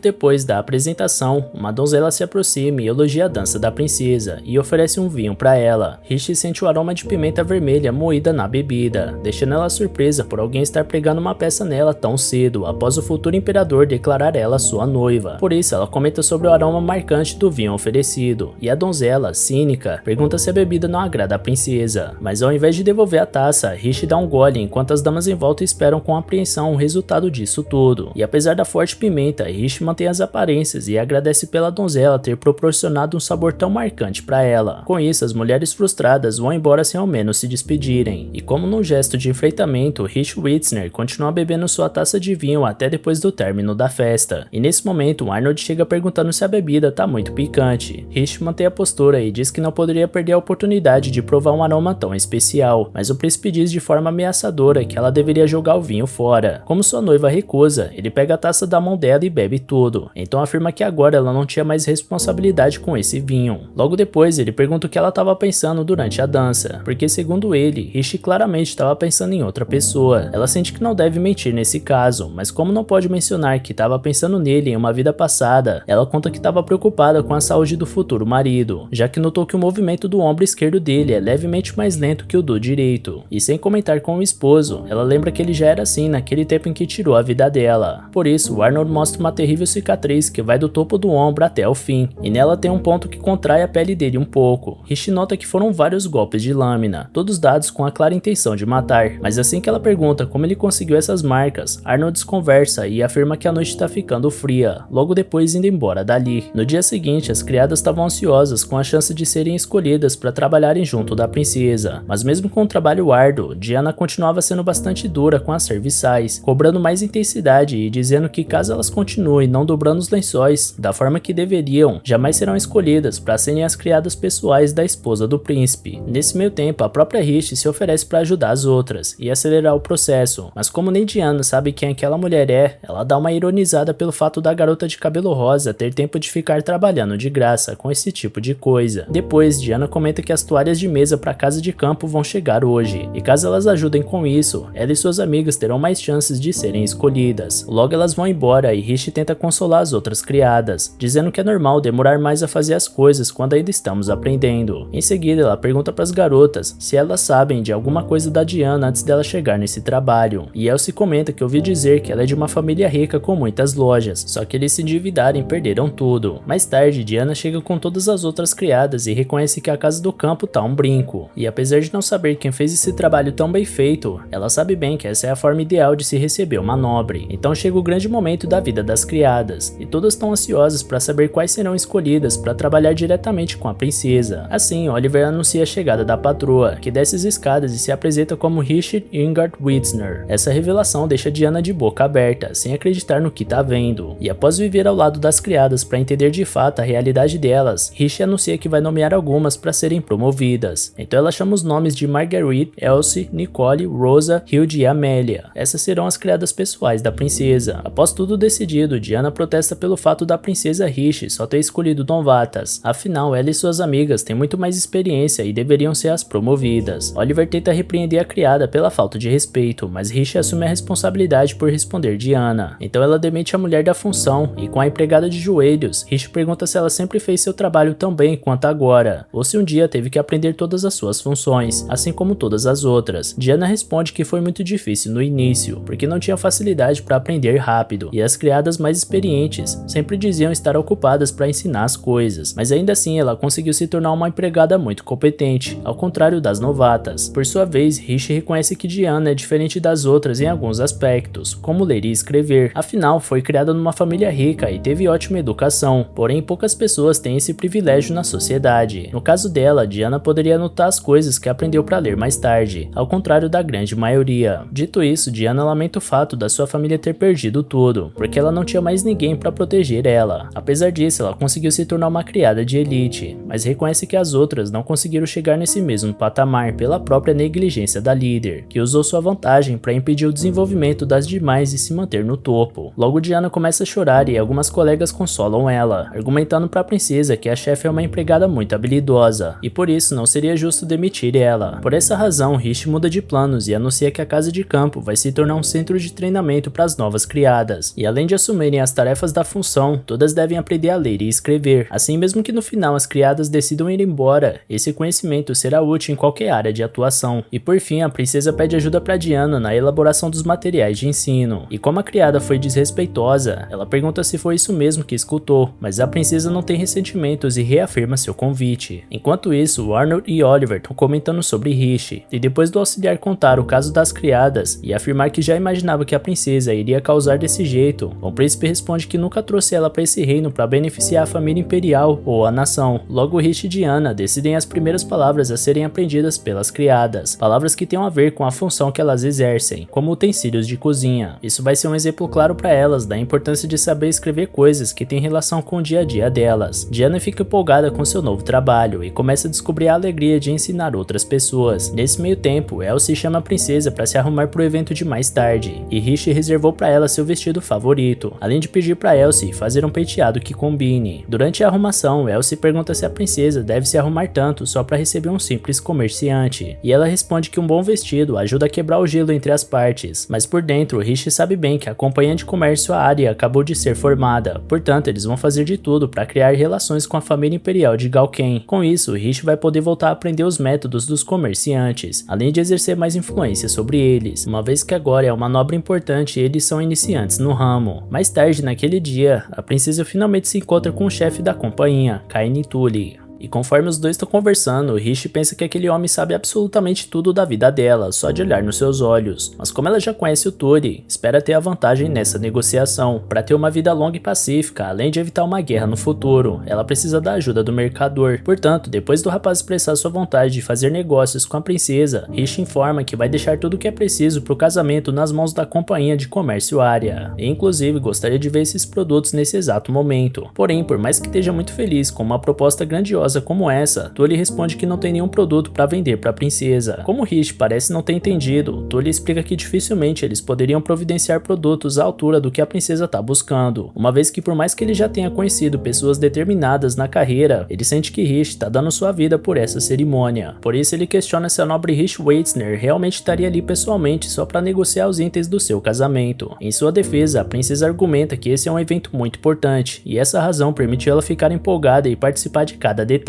depois da apresentação, uma donzela se aproxima e elogia a dança da princesa e oferece um vinho para ela. Rishi sente o aroma de pimenta vermelha moída na bebida, deixando ela surpresa por alguém estar pregando uma peça nela tão cedo, após o futuro imperador declarar ela sua noiva. Por isso, ela comenta sobre o aroma marcante do vinho oferecido, e a donzela, cínica, pergunta se a bebida não agrada a princesa. Mas ao invés de devolver a taça, Rishi dá um gole enquanto as damas em volta esperam com apreensão o resultado disso tudo. E apesar da forte pimenta, Rishi mantém as aparências e agradece pela donzela ter proporcionado um sabor tão marcante para ela. Com isso, as mulheres frustradas vão embora sem ao menos se despedirem. E como num gesto de enfrentamento, Rishi Witzner continua bebendo sua taça de vinho até depois do término da festa. E nesse momento, Arnold chega perguntando se a bebida tá muito picante. Rishi mantém a postura e diz que não poderia perder a oportunidade de provar um aroma tão especial, mas o príncipe diz de forma ameaçadora que ela deveria jogar o vinho fora. Como sua noiva recusa, ele pega a taça da mão dela e bebe tudo. Então afirma que agora ela não tinha mais responsabilidade com esse vinho. Logo depois, ele pergunta o que ela estava pensando durante a dança, porque segundo ele, Rishi claramente estava pensando em outra pessoa. Ela sente que não deve mentir nesse caso, mas como não pode mencionar que estava pensando nele em uma vida passada, ela conta que estava preocupada com a saúde do futuro marido, já que notou que o movimento do ombro esquerdo dele é levemente mais lento que o do direito. E sem comentar com o esposo, ela lembra que ele já era assim naquele tempo em que tirou a vida dela. Por isso, Arnold mostra uma terrível cicatriz que vai do topo do ombro até o fim, e nela tem um ponto que contrai a pele dele um pouco. Rishi nota que foram vários golpes de lâmina, todos dados com a clara intenção de matar, mas assim que ela pergunta como ele conseguiu essas marcas, Arnold desconversa e afirma que a noite está ficando fria, logo depois indo embora dali. No dia seguinte, as criadas estavam ansiosas com a chance de serem escolhidas para trabalharem junto da princesa, mas mesmo com o trabalho árduo, Diana continuava sendo bastante dura com as serviçais, cobrando mais intensidade e dizendo que caso elas continuem não dobrando os lençóis da forma que deveriam, jamais serão escolhidas para serem as criadas pessoais da esposa do príncipe. Nesse meio tempo, a própria Rishi se oferece para ajudar as outras e acelerar o processo, mas como nem Diana sabe quem aquela mulher é, ela dá uma ironizada pelo fato da garota de cabelo rosa ter tempo de ficar trabalhando de graça com esse tipo de coisa. Depois, Diana comenta que as toalhas de mesa para casa de campo vão chegar hoje, e caso elas ajudem com isso, ela e suas amigas terão mais chances de serem escolhidas. Logo elas vão embora e Rishi tenta consolar as outras criadas, dizendo que é normal demorar mais a fazer as coisas quando ainda estamos aprendendo. Em seguida, ela pergunta para as garotas se elas sabem de alguma coisa da Diana antes dela chegar nesse trabalho, e Elsie comenta que ouviu dizer que ela é de uma família rica com muitas lojas, só que eles se endividaram e perderam tudo. Mais tarde, Diana chega com todas as outras criadas e reconhece que a casa do campo tá um brinco, e apesar de não saber quem fez esse trabalho tão bem feito, ela sabe bem que essa é a forma ideal de se receber uma nobre. Então chega o grande momento da vida das criadas, e todas estão ansiosas para saber quais serão escolhidas para trabalhar diretamente com a princesa. Assim, Oliver anuncia a chegada da patroa, que desce as escadas e se apresenta como Richard Ingard Witzner. Essa revelação deixa Diana de boca aberta, sem acreditar no que tá vendo, e após viver ao lado das criadas para entender de fato a realidade delas, Richard anuncia que vai nomear algumas para serem promovidas. Então ela chama os nomes de Marguerite, Elsie, Nicole, Rosa, Hilde e Amélia. Essas serão as criadas pessoais da princesa. Após tudo decidido, Diana protesta pelo fato da princesa Rishi só ter escolhido novatas. Afinal, ela e suas amigas têm muito mais experiência e deveriam ser as promovidas. Oliver tenta repreender a criada pela falta de respeito, mas Rishi assume a responsabilidade por responder Diana. Então ela demite a mulher da função, e com a empregada de joelhos, Rishi pergunta se ela sempre fez seu trabalho tão bem quanto agora, ou se um dia teve que aprender todas as suas funções, assim como todas as outras. Diana responde que foi muito difícil no início, porque não tinha facilidade para aprender rápido, e as criadas mais experientes sempre diziam estar ocupadas para ensinar as coisas, mas ainda assim ela conseguiu se tornar uma empregada muito competente, ao contrário das novatas. Por sua vez, Rishi reconhece que Diana é diferente das outras em alguns aspectos, como ler e escrever. Afinal, foi criada numa família rica e teve ótima educação, porém poucas pessoas têm esse privilégio na sociedade. No caso dela, Diana poderia anotar as coisas que aprendeu para ler mais tarde, ao contrário da grande maioria. Dito isso, Diana lamenta o fato da sua família ter perdido tudo, porque ela não tinha mais ninguém para proteger ela. Apesar disso, ela conseguiu se tornar uma criada de elite, mas reconhece que as outras não conseguiram chegar nesse mesmo patamar pela própria negligência da líder, que usou sua vantagem para impedir o desenvolvimento das demais e se manter no topo. Logo Diana começa a chorar e algumas colegas consolam ela, argumentando para a princesa que a chefe é uma empregada muito habilidosa e por isso não seria justo demitir ela. Por essa razão, Rishi muda de planos e anuncia que a casa de campo vai se tornar um centro de treinamento para as novas criadas, e além de assumirem as tarefas da função, todas devem aprender a ler e escrever. Assim, mesmo que no final as criadas decidam ir embora, esse conhecimento será útil em qualquer área de atuação. E por fim, a princesa pede ajuda para Diana na elaboração dos materiais de ensino, e como a criada foi desrespeitosa, ela pergunta se foi isso mesmo que escutou, mas a princesa não tem ressentimentos e reafirma seu convite. Enquanto isso, Arnold e Oliver estão comentando sobre Rishi, e depois do auxiliar contar o caso das criadas e afirmar que já imaginava que a princesa iria causar desse jeito, o príncipe responde que nunca trouxe ela para esse reino para beneficiar a família imperial ou a nação. Logo, Rishi e Diana decidem as primeiras palavras a serem aprendidas pelas criadas, palavras que tenham a ver com a função que elas exercem, como utensílios de cozinha. Isso vai ser um exemplo claro para elas da importância de saber escrever coisas que têm relação com o dia a dia delas. Diana fica empolgada com seu novo trabalho e começa a descobrir a alegria de ensinar outras pessoas. Nesse meio tempo, Elsie chama a princesa para se arrumar para o evento de mais tarde, e Rishi reservou para ela seu vestido favorito, além de pedir para Elsie fazer um penteado que combine. Durante a arrumação, Elsie pergunta se a princesa deve se arrumar tanto só para receber um simples comerciante, e ela responde que um bom vestido ajuda a quebrar o gelo entre as partes, mas por dentro, Rishi sabe bem que a companhia de comércio Arya acabou de ser formada, portanto eles vão fazer de tudo para criar relações com a família imperial de Galken. Com isso, Rishi vai poder voltar a aprender os métodos dos comerciantes, além de exercer mais influência sobre eles, uma vez que agora é uma manobra importante e eles são iniciantes no ramo. Mais tarde naquele dia, a princesa finalmente se encontra com o chefe da companhia, Kaini Tully. E conforme os dois estão conversando, Rishi pensa que aquele homem sabe absolutamente tudo da vida dela, só de olhar nos seus olhos. Mas como ela já conhece o Tully, espera ter a vantagem nessa negociação. Para ter uma vida longa e pacífica, além de evitar uma guerra no futuro, ela precisa da ajuda do mercador. Portanto, depois do rapaz expressar sua vontade de fazer negócios com a princesa, Rishi informa que vai deixar tudo o que é preciso para o casamento nas mãos da companhia de comércio Arya. E inclusive gostaria de ver esses produtos nesse exato momento. Porém, por mais que esteja muito feliz com uma proposta grandiosa como essa, Tully responde que não tem nenhum produto para vender para a princesa. Como Rishi parece não ter entendido, Tully explica que dificilmente eles poderiam providenciar produtos à altura do que a princesa está buscando, uma vez que por mais que ele já tenha conhecido pessoas determinadas na carreira, ele sente que Rishi está dando sua vida por essa cerimônia. Por isso ele questiona se a nobre Rishi Weitzner realmente estaria ali pessoalmente só para negociar os itens do seu casamento. Em sua defesa, a princesa argumenta que esse é um evento muito importante, e essa razão permitiu ela ficar empolgada e participar de cada detalhe.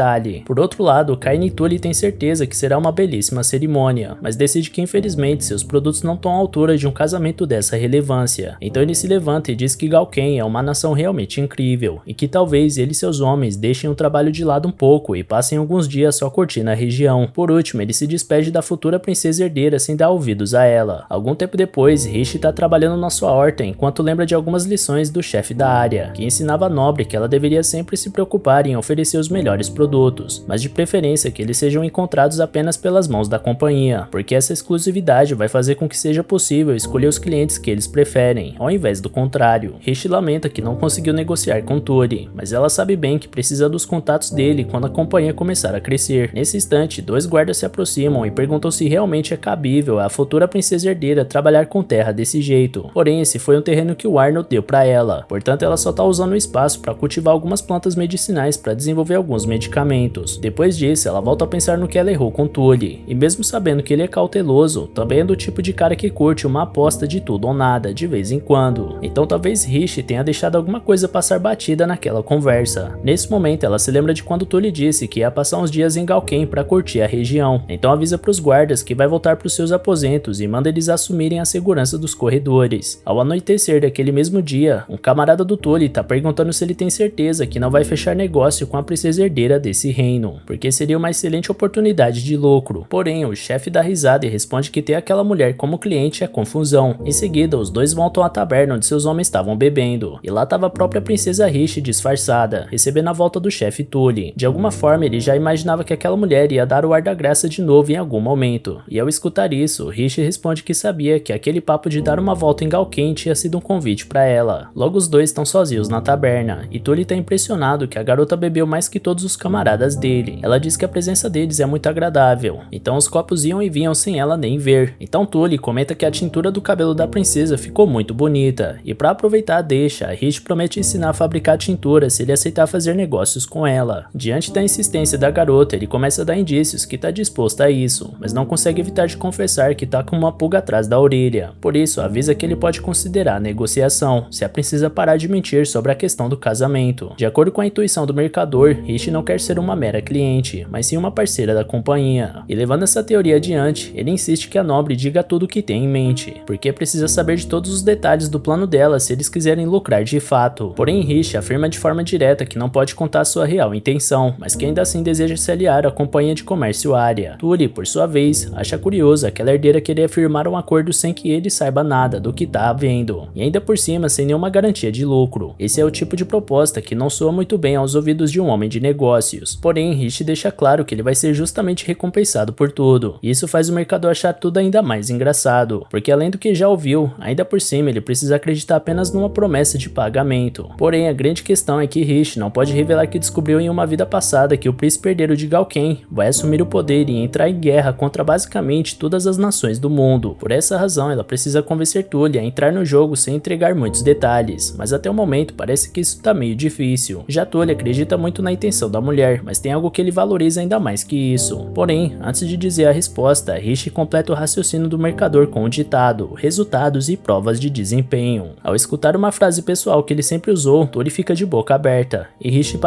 Por outro lado, Kaini Tully tem certeza que será uma belíssima cerimônia, mas decide que infelizmente seus produtos não estão à altura de um casamento dessa relevância. Então ele se levanta e diz que Galken é uma nação realmente incrível, e que talvez ele e seus homens deixem o trabalho de lado um pouco e passem alguns dias só curtindo a região. Por último, ele se despede da futura princesa herdeira sem dar ouvidos a ela. Algum tempo depois, Rishi está trabalhando na sua horta enquanto lembra de algumas lições do chefe da área, que ensinava a nobre que ela deveria sempre se preocupar em oferecer os melhores produtos, mas de preferência que eles sejam encontrados apenas pelas mãos da companhia, porque essa exclusividade vai fazer com que seja possível escolher os clientes que eles preferem, ao invés do contrário. Rishi lamenta que não conseguiu negociar com Tully, mas ela sabe bem que precisa dos contatos dele quando a companhia começar a crescer. Nesse instante, dois guardas se aproximam e perguntam se realmente é cabível a futura princesa herdeira trabalhar com terra desse jeito. Porém, esse foi um terreno que o Arnold deu para ela, portanto ela só está usando o espaço para cultivar algumas plantas medicinais para desenvolver alguns medicamentos. Depois disso, ela volta a pensar no que ela errou com Tully, e mesmo sabendo que ele é cauteloso, também é do tipo de cara que curte uma aposta de tudo ou nada, de vez em quando. Então talvez Rishi tenha deixado alguma coisa passar batida naquela conversa. Nesse momento, ela se lembra de quando Tully disse que ia passar uns dias em Galken para curtir a região, então avisa para os guardas que vai voltar para os seus aposentos e manda eles assumirem a segurança dos corredores. Ao anoitecer daquele mesmo dia, um camarada do Tully tá perguntando se ele tem certeza que não vai fechar negócio com a princesa herdeira herdeira desse reino, porque seria uma excelente oportunidade de lucro. Porém, o chefe dá risada e responde que ter aquela mulher como cliente é confusão. Em seguida, os dois voltam à taberna onde seus homens estavam bebendo, e lá estava a própria princesa Rishi disfarçada, recebendo a volta do chefe Tully. De alguma forma, ele já imaginava que aquela mulher ia dar o ar da graça de novo em algum momento, e ao escutar isso, Rishi responde que sabia que aquele papo de dar uma volta em Galken tinha sido um convite para ela. Logo os dois estão sozinhos na taberna, e Tully está impressionado que a garota bebeu mais que todos os camaradas dele. Ela diz que a presença deles é muito agradável, então os copos iam e vinham sem ela nem ver. Então Tully comenta que a tintura do cabelo da princesa ficou muito bonita, e para aproveitar a deixa, Rishi promete ensinar a fabricar tintura se ele aceitar fazer negócios com ela. Diante da insistência da garota, ele começa a dar indícios que está disposto a isso, mas não consegue evitar de confessar que está com uma pulga atrás da orelha. Por isso, avisa que ele pode considerar a negociação, se a princesa parar de mentir sobre a questão do casamento. De acordo com a intuição do mercador, Rishi não quer ser uma mera cliente, mas sim uma parceira da companhia. E levando essa teoria adiante, ele insiste que a nobre diga tudo o que tem em mente, porque precisa saber de todos os detalhes do plano dela se eles quiserem lucrar de fato. Porém, Rishi afirma de forma direta que não pode contar sua real intenção, mas que ainda assim deseja se aliar à companhia de comércio área. Tully, por sua vez, acha curioso aquela herdeira querer firmar um acordo sem que ele saiba nada do que tá havendo, e ainda por cima sem nenhuma garantia de lucro. Esse é o tipo de proposta que não soa muito bem aos ouvidos de um homem de negócios. Porém, Rishi deixa claro que ele vai ser justamente recompensado por tudo. Isso faz o mercador achar tudo ainda mais engraçado, porque além do que já ouviu, ainda por cima ele precisa acreditar apenas numa promessa de pagamento. Porém, a grande questão é que Rishi não pode revelar que descobriu em uma vida passada que o príncipe herdeiro de Galken vai assumir o poder e entrar em guerra contra basicamente todas as nações do mundo. Por essa razão, ela precisa convencer Tully a entrar no jogo sem entregar muitos detalhes, mas até o momento parece que isso tá meio difícil. Já Tully acredita muito na intenção da mulher, mas tem algo que ele valoriza ainda mais que isso. Porém, antes de dizer a resposta, Rishi completa o raciocínio do mercador com o ditado, resultados e provas de desempenho. Ao escutar uma frase pessoal que ele sempre usou, Tully fica de boca aberta, e Rishi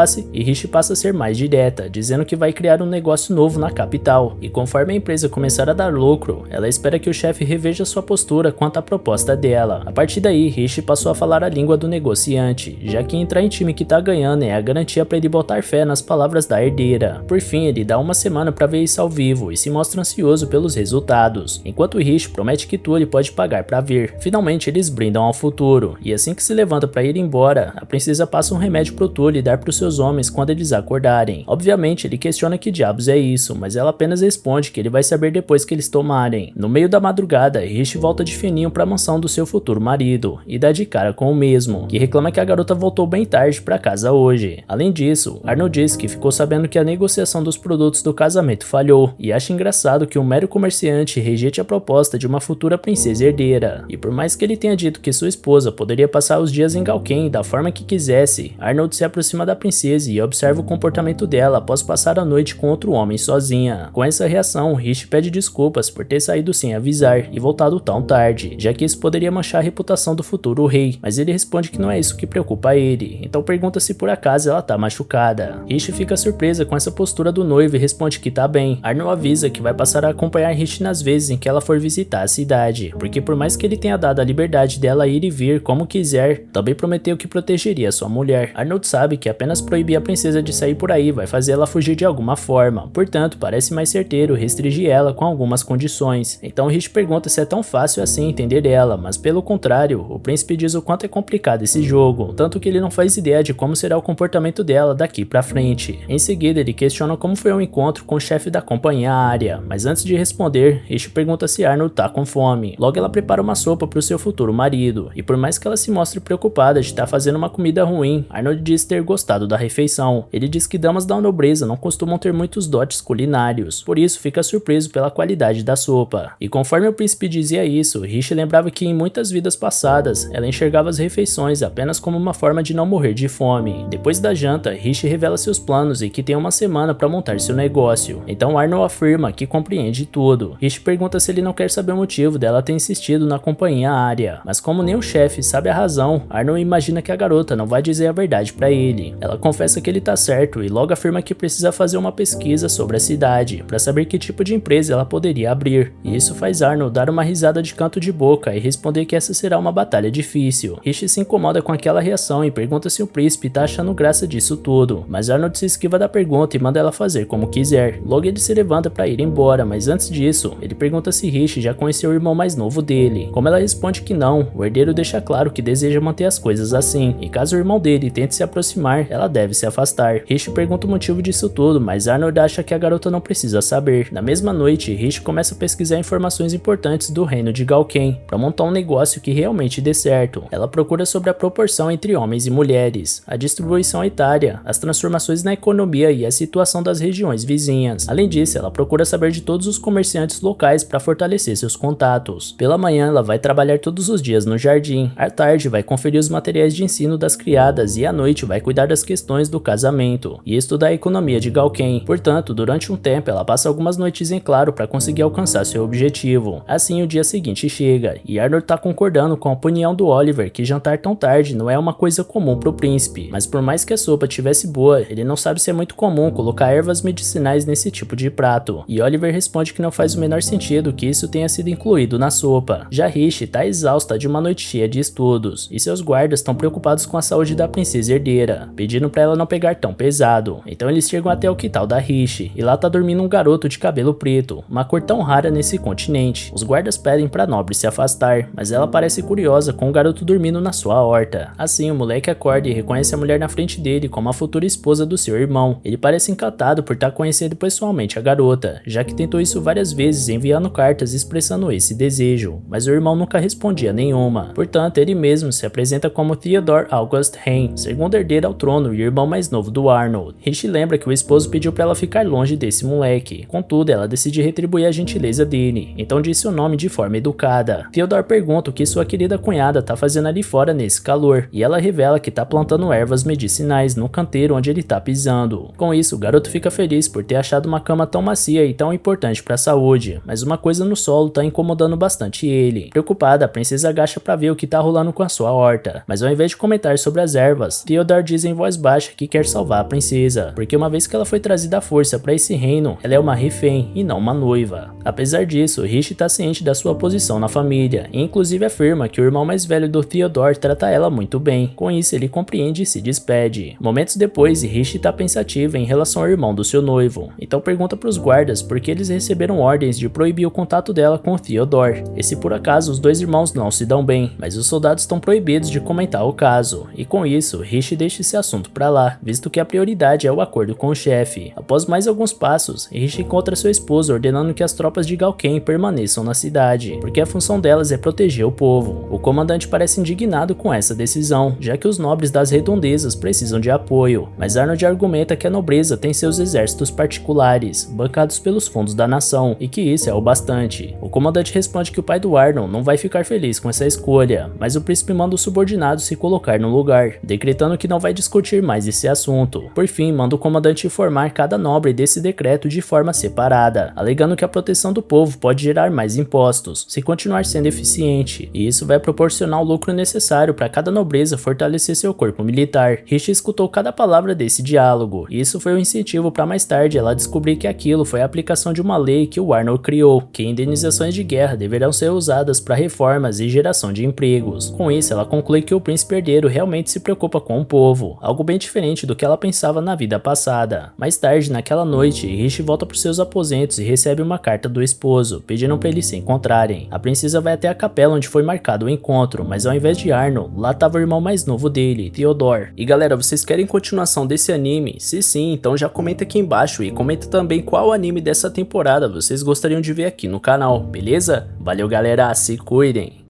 passa a ser mais direta, dizendo que vai criar um negócio novo na capital, e conforme a empresa começar a dar lucro, ela espera que o chefe reveja sua postura quanto à proposta dela. A partir daí, Rishi passou a falar a língua do negociante, já que entrar em time que tá ganhando é a garantia para ele botar fé nas palavras da herdeira. Por fim, ele dá uma semana para ver isso ao vivo e se mostra ansioso pelos resultados, enquanto Rishi promete que Tully pode pagar para ver. Finalmente, eles brindam ao futuro, e assim que se levanta para ir embora, a princesa passa um remédio pro Tully dar para os seus homens quando eles acordarem. Obviamente, ele questiona que diabos é isso, mas ela apenas responde que ele vai saber depois que eles tomarem. No meio da madrugada, Rishi volta de fininho para a mansão do seu futuro marido e dá de cara com o mesmo, que reclama que a garota voltou bem tarde para casa hoje. Além disso, Arnold diz que ficou sabendo que a negociação dos produtos do casamento falhou e acha engraçado que um mero comerciante rejeite a proposta de uma futura princesa herdeira. E por mais que ele tenha dito que sua esposa poderia passar os dias em Galken da forma que quisesse, Arnold se aproxima da princesa e observa o comportamento dela após passar a noite com outro homem sozinha. Com essa reação, Rishi pede desculpas por ter saído sem avisar e voltado tão tarde, já que isso poderia manchar a reputação do futuro rei, mas ele responde que não é isso que preocupa ele, então pergunta se por acaso ela tá machucada. Rishi fica surpresa com essa postura do noivo e responde que tá bem. Arnold avisa que vai passar a acompanhar Rishi nas vezes em que ela for visitar a cidade, porque por mais que ele tenha dado a liberdade dela ir e vir como quiser, também prometeu que protegeria sua mulher. Arnold sabe que apenas proibir a princesa de sair por aí vai fazer ela fugir de alguma forma, portanto parece mais certeiro restringir ela com algumas condições. Então Rishi pergunta se é tão fácil assim entender ela, mas pelo contrário, o príncipe diz o quanto é complicado esse jogo, tanto que ele não faz ideia de como será o comportamento dela daqui pra frente. Em seguida, ele questiona como foi o encontro com o chefe da companhia área, mas antes de responder, Rishi pergunta se Arnold tá com fome. Logo ela prepara uma sopa pro seu futuro marido, e por mais que ela se mostre preocupada de estar fazendo uma comida ruim, Arnold diz ter gostado da refeição. Ele diz que damas da nobreza não costumam ter muitos dotes culinários, por isso fica surpreso pela qualidade da sopa. E conforme o príncipe dizia isso, Rishi lembrava que em muitas vidas passadas, ela enxergava as refeições apenas como uma forma de não morrer de fome. Depois da janta, Rishi revela seus planos e que tem uma semana para montar seu negócio. Então Arnold afirma que compreende tudo. Rishi pergunta se ele não quer saber o motivo dela ter insistido na companhia área, mas como nem o chefe sabe a razão, Arnold imagina que a garota não vai dizer a verdade para ele. Ela confessa que ele tá certo e logo afirma que precisa fazer uma pesquisa sobre a cidade para saber que tipo de empresa ela poderia abrir. E isso faz Arnold dar uma risada de canto de boca e responder que essa será uma batalha difícil. Rishi se incomoda com aquela reação e pergunta se o príncipe tá achando graça disso tudo, mas Arnold Garoto se esquiva da pergunta e manda ela fazer como quiser. Logo ele se levanta para ir embora, mas antes disso, ele pergunta se Rishi já conheceu o irmão mais novo dele. Como ela responde que não, o herdeiro deixa claro que deseja manter as coisas assim, e caso o irmão dele tente se aproximar, ela deve se afastar. Rishi pergunta o motivo disso tudo, mas Arnold acha que a garota não precisa saber. Na mesma noite, Rishi começa a pesquisar informações importantes do reino de Galken, para montar um negócio que realmente dê certo. Ela procura sobre a proporção entre homens e mulheres, a distribuição etária, as transformações na economia e a situação das regiões vizinhas. Além disso, ela procura saber de todos os comerciantes locais para fortalecer seus contatos. Pela manhã, ela vai trabalhar todos os dias no jardim. À tarde, vai conferir os materiais de ensino das criadas e à noite vai cuidar das questões do casamento e estudar a economia de Galken. Portanto, durante um tempo, ela passa algumas noites em claro para conseguir alcançar seu objetivo. Assim, o dia seguinte chega e Arnold tá concordando com a opinião do Oliver que jantar tão tarde não é uma coisa comum pro príncipe, mas por mais que a sopa tivesse boa, ele não sabe se é muito comum colocar ervas medicinais nesse tipo de prato. E Oliver responde que não faz o menor sentido que isso tenha sido incluído na sopa. Já Rishi tá exausta de uma noite cheia de estudos, e seus guardas estão preocupados com a saúde da princesa herdeira, pedindo pra ela não pegar tão pesado. Então eles chegam até o quintal da Rishi, e lá tá dormindo um garoto de cabelo preto, uma cor tão rara nesse continente. Os guardas pedem pra nobre se afastar, mas ela parece curiosa com o garoto dormindo na sua horta. Assim, o moleque acorda e reconhece a mulher na frente dele como a futura esposa do seu irmão. Ele parece encantado por estar conhecendo pessoalmente a garota, já que tentou isso várias vezes enviando cartas expressando esse desejo, mas o irmão nunca respondia nenhuma. Portanto, ele mesmo se apresenta como Theodore August Hayne, segundo herdeiro ao trono e irmão mais novo do Arnold. Rishi lembra que o esposo pediu para ela ficar longe desse moleque, contudo ela decide retribuir a gentileza dele, então disse o nome de forma educada. Theodore pergunta o que sua querida cunhada tá fazendo ali fora nesse calor, e ela revela que tá plantando ervas medicinais no canteiro onde ele tá pisando. Com isso, o garoto fica feliz por ter achado uma cama tão macia e tão importante para a saúde, mas uma coisa no solo tá incomodando bastante ele. Preocupada, a princesa agacha para ver o que tá rolando com a sua horta, mas ao invés de comentar sobre as ervas, Theodore diz em voz baixa que quer salvar a princesa, porque uma vez que ela foi trazida à força para esse reino, ela é uma refém e não uma noiva. Apesar disso, Rishi tá ciente da sua posição na família, e inclusive afirma que o irmão mais velho do Theodore trata ela muito bem. Com isso, ele compreende e se despede. Momentos depois, Rishi tá pensativa em relação ao irmão do seu noivo, então pergunta para os guardas por que eles receberam ordens de proibir o contato dela com Theodore, e se por acaso os dois irmãos não se dão bem, mas os soldados estão proibidos de comentar o caso, e com isso, Rishi deixa esse assunto pra lá, visto que a prioridade é o acordo com o chefe. Após mais alguns passos, Rishi encontra seu esposo ordenando que as tropas de Galken permaneçam na cidade, porque a função delas é proteger o povo. O comandante parece indignado com essa decisão, já que os nobres das redondezas precisam de apoio, mas Arnold argumenta que a nobreza tem seus exércitos particulares, bancados pelos fundos da nação, e que isso é o bastante. O comandante responde que o pai do Arnold não vai ficar feliz com essa escolha, mas o príncipe manda os subordinados se colocar no lugar, decretando que não vai discutir mais esse assunto. Por fim, manda o comandante informar cada nobre desse decreto de forma separada, alegando que a proteção do povo pode gerar mais impostos, se continuar sendo eficiente, e isso vai proporcionar o lucro necessário para cada nobreza fortalecer seu corpo militar. Rishi escutou cada palavra desse diálogo, e isso foi um incentivo para mais tarde ela descobrir que aquilo foi a aplicação de uma lei que o Arnold criou, que indenizações de guerra deverão ser usadas para reformas e geração de empregos. Com isso, ela conclui que o príncipe herdeiro realmente se preocupa com o povo, algo bem diferente do que ela pensava na vida passada. Mais tarde, naquela noite, Rishi volta para seus aposentos e recebe uma carta do esposo, pedindo para eles se encontrarem. A princesa vai até a capela onde foi marcado o encontro, mas ao invés de Arnold, lá estava o irmão mais novo dele, Theodore. E galera, vocês querem continuação desse anime? Se sim, então já comenta aqui embaixo e comenta também qual anime dessa temporada vocês gostariam de ver aqui no canal, beleza? Valeu galera, se cuidem!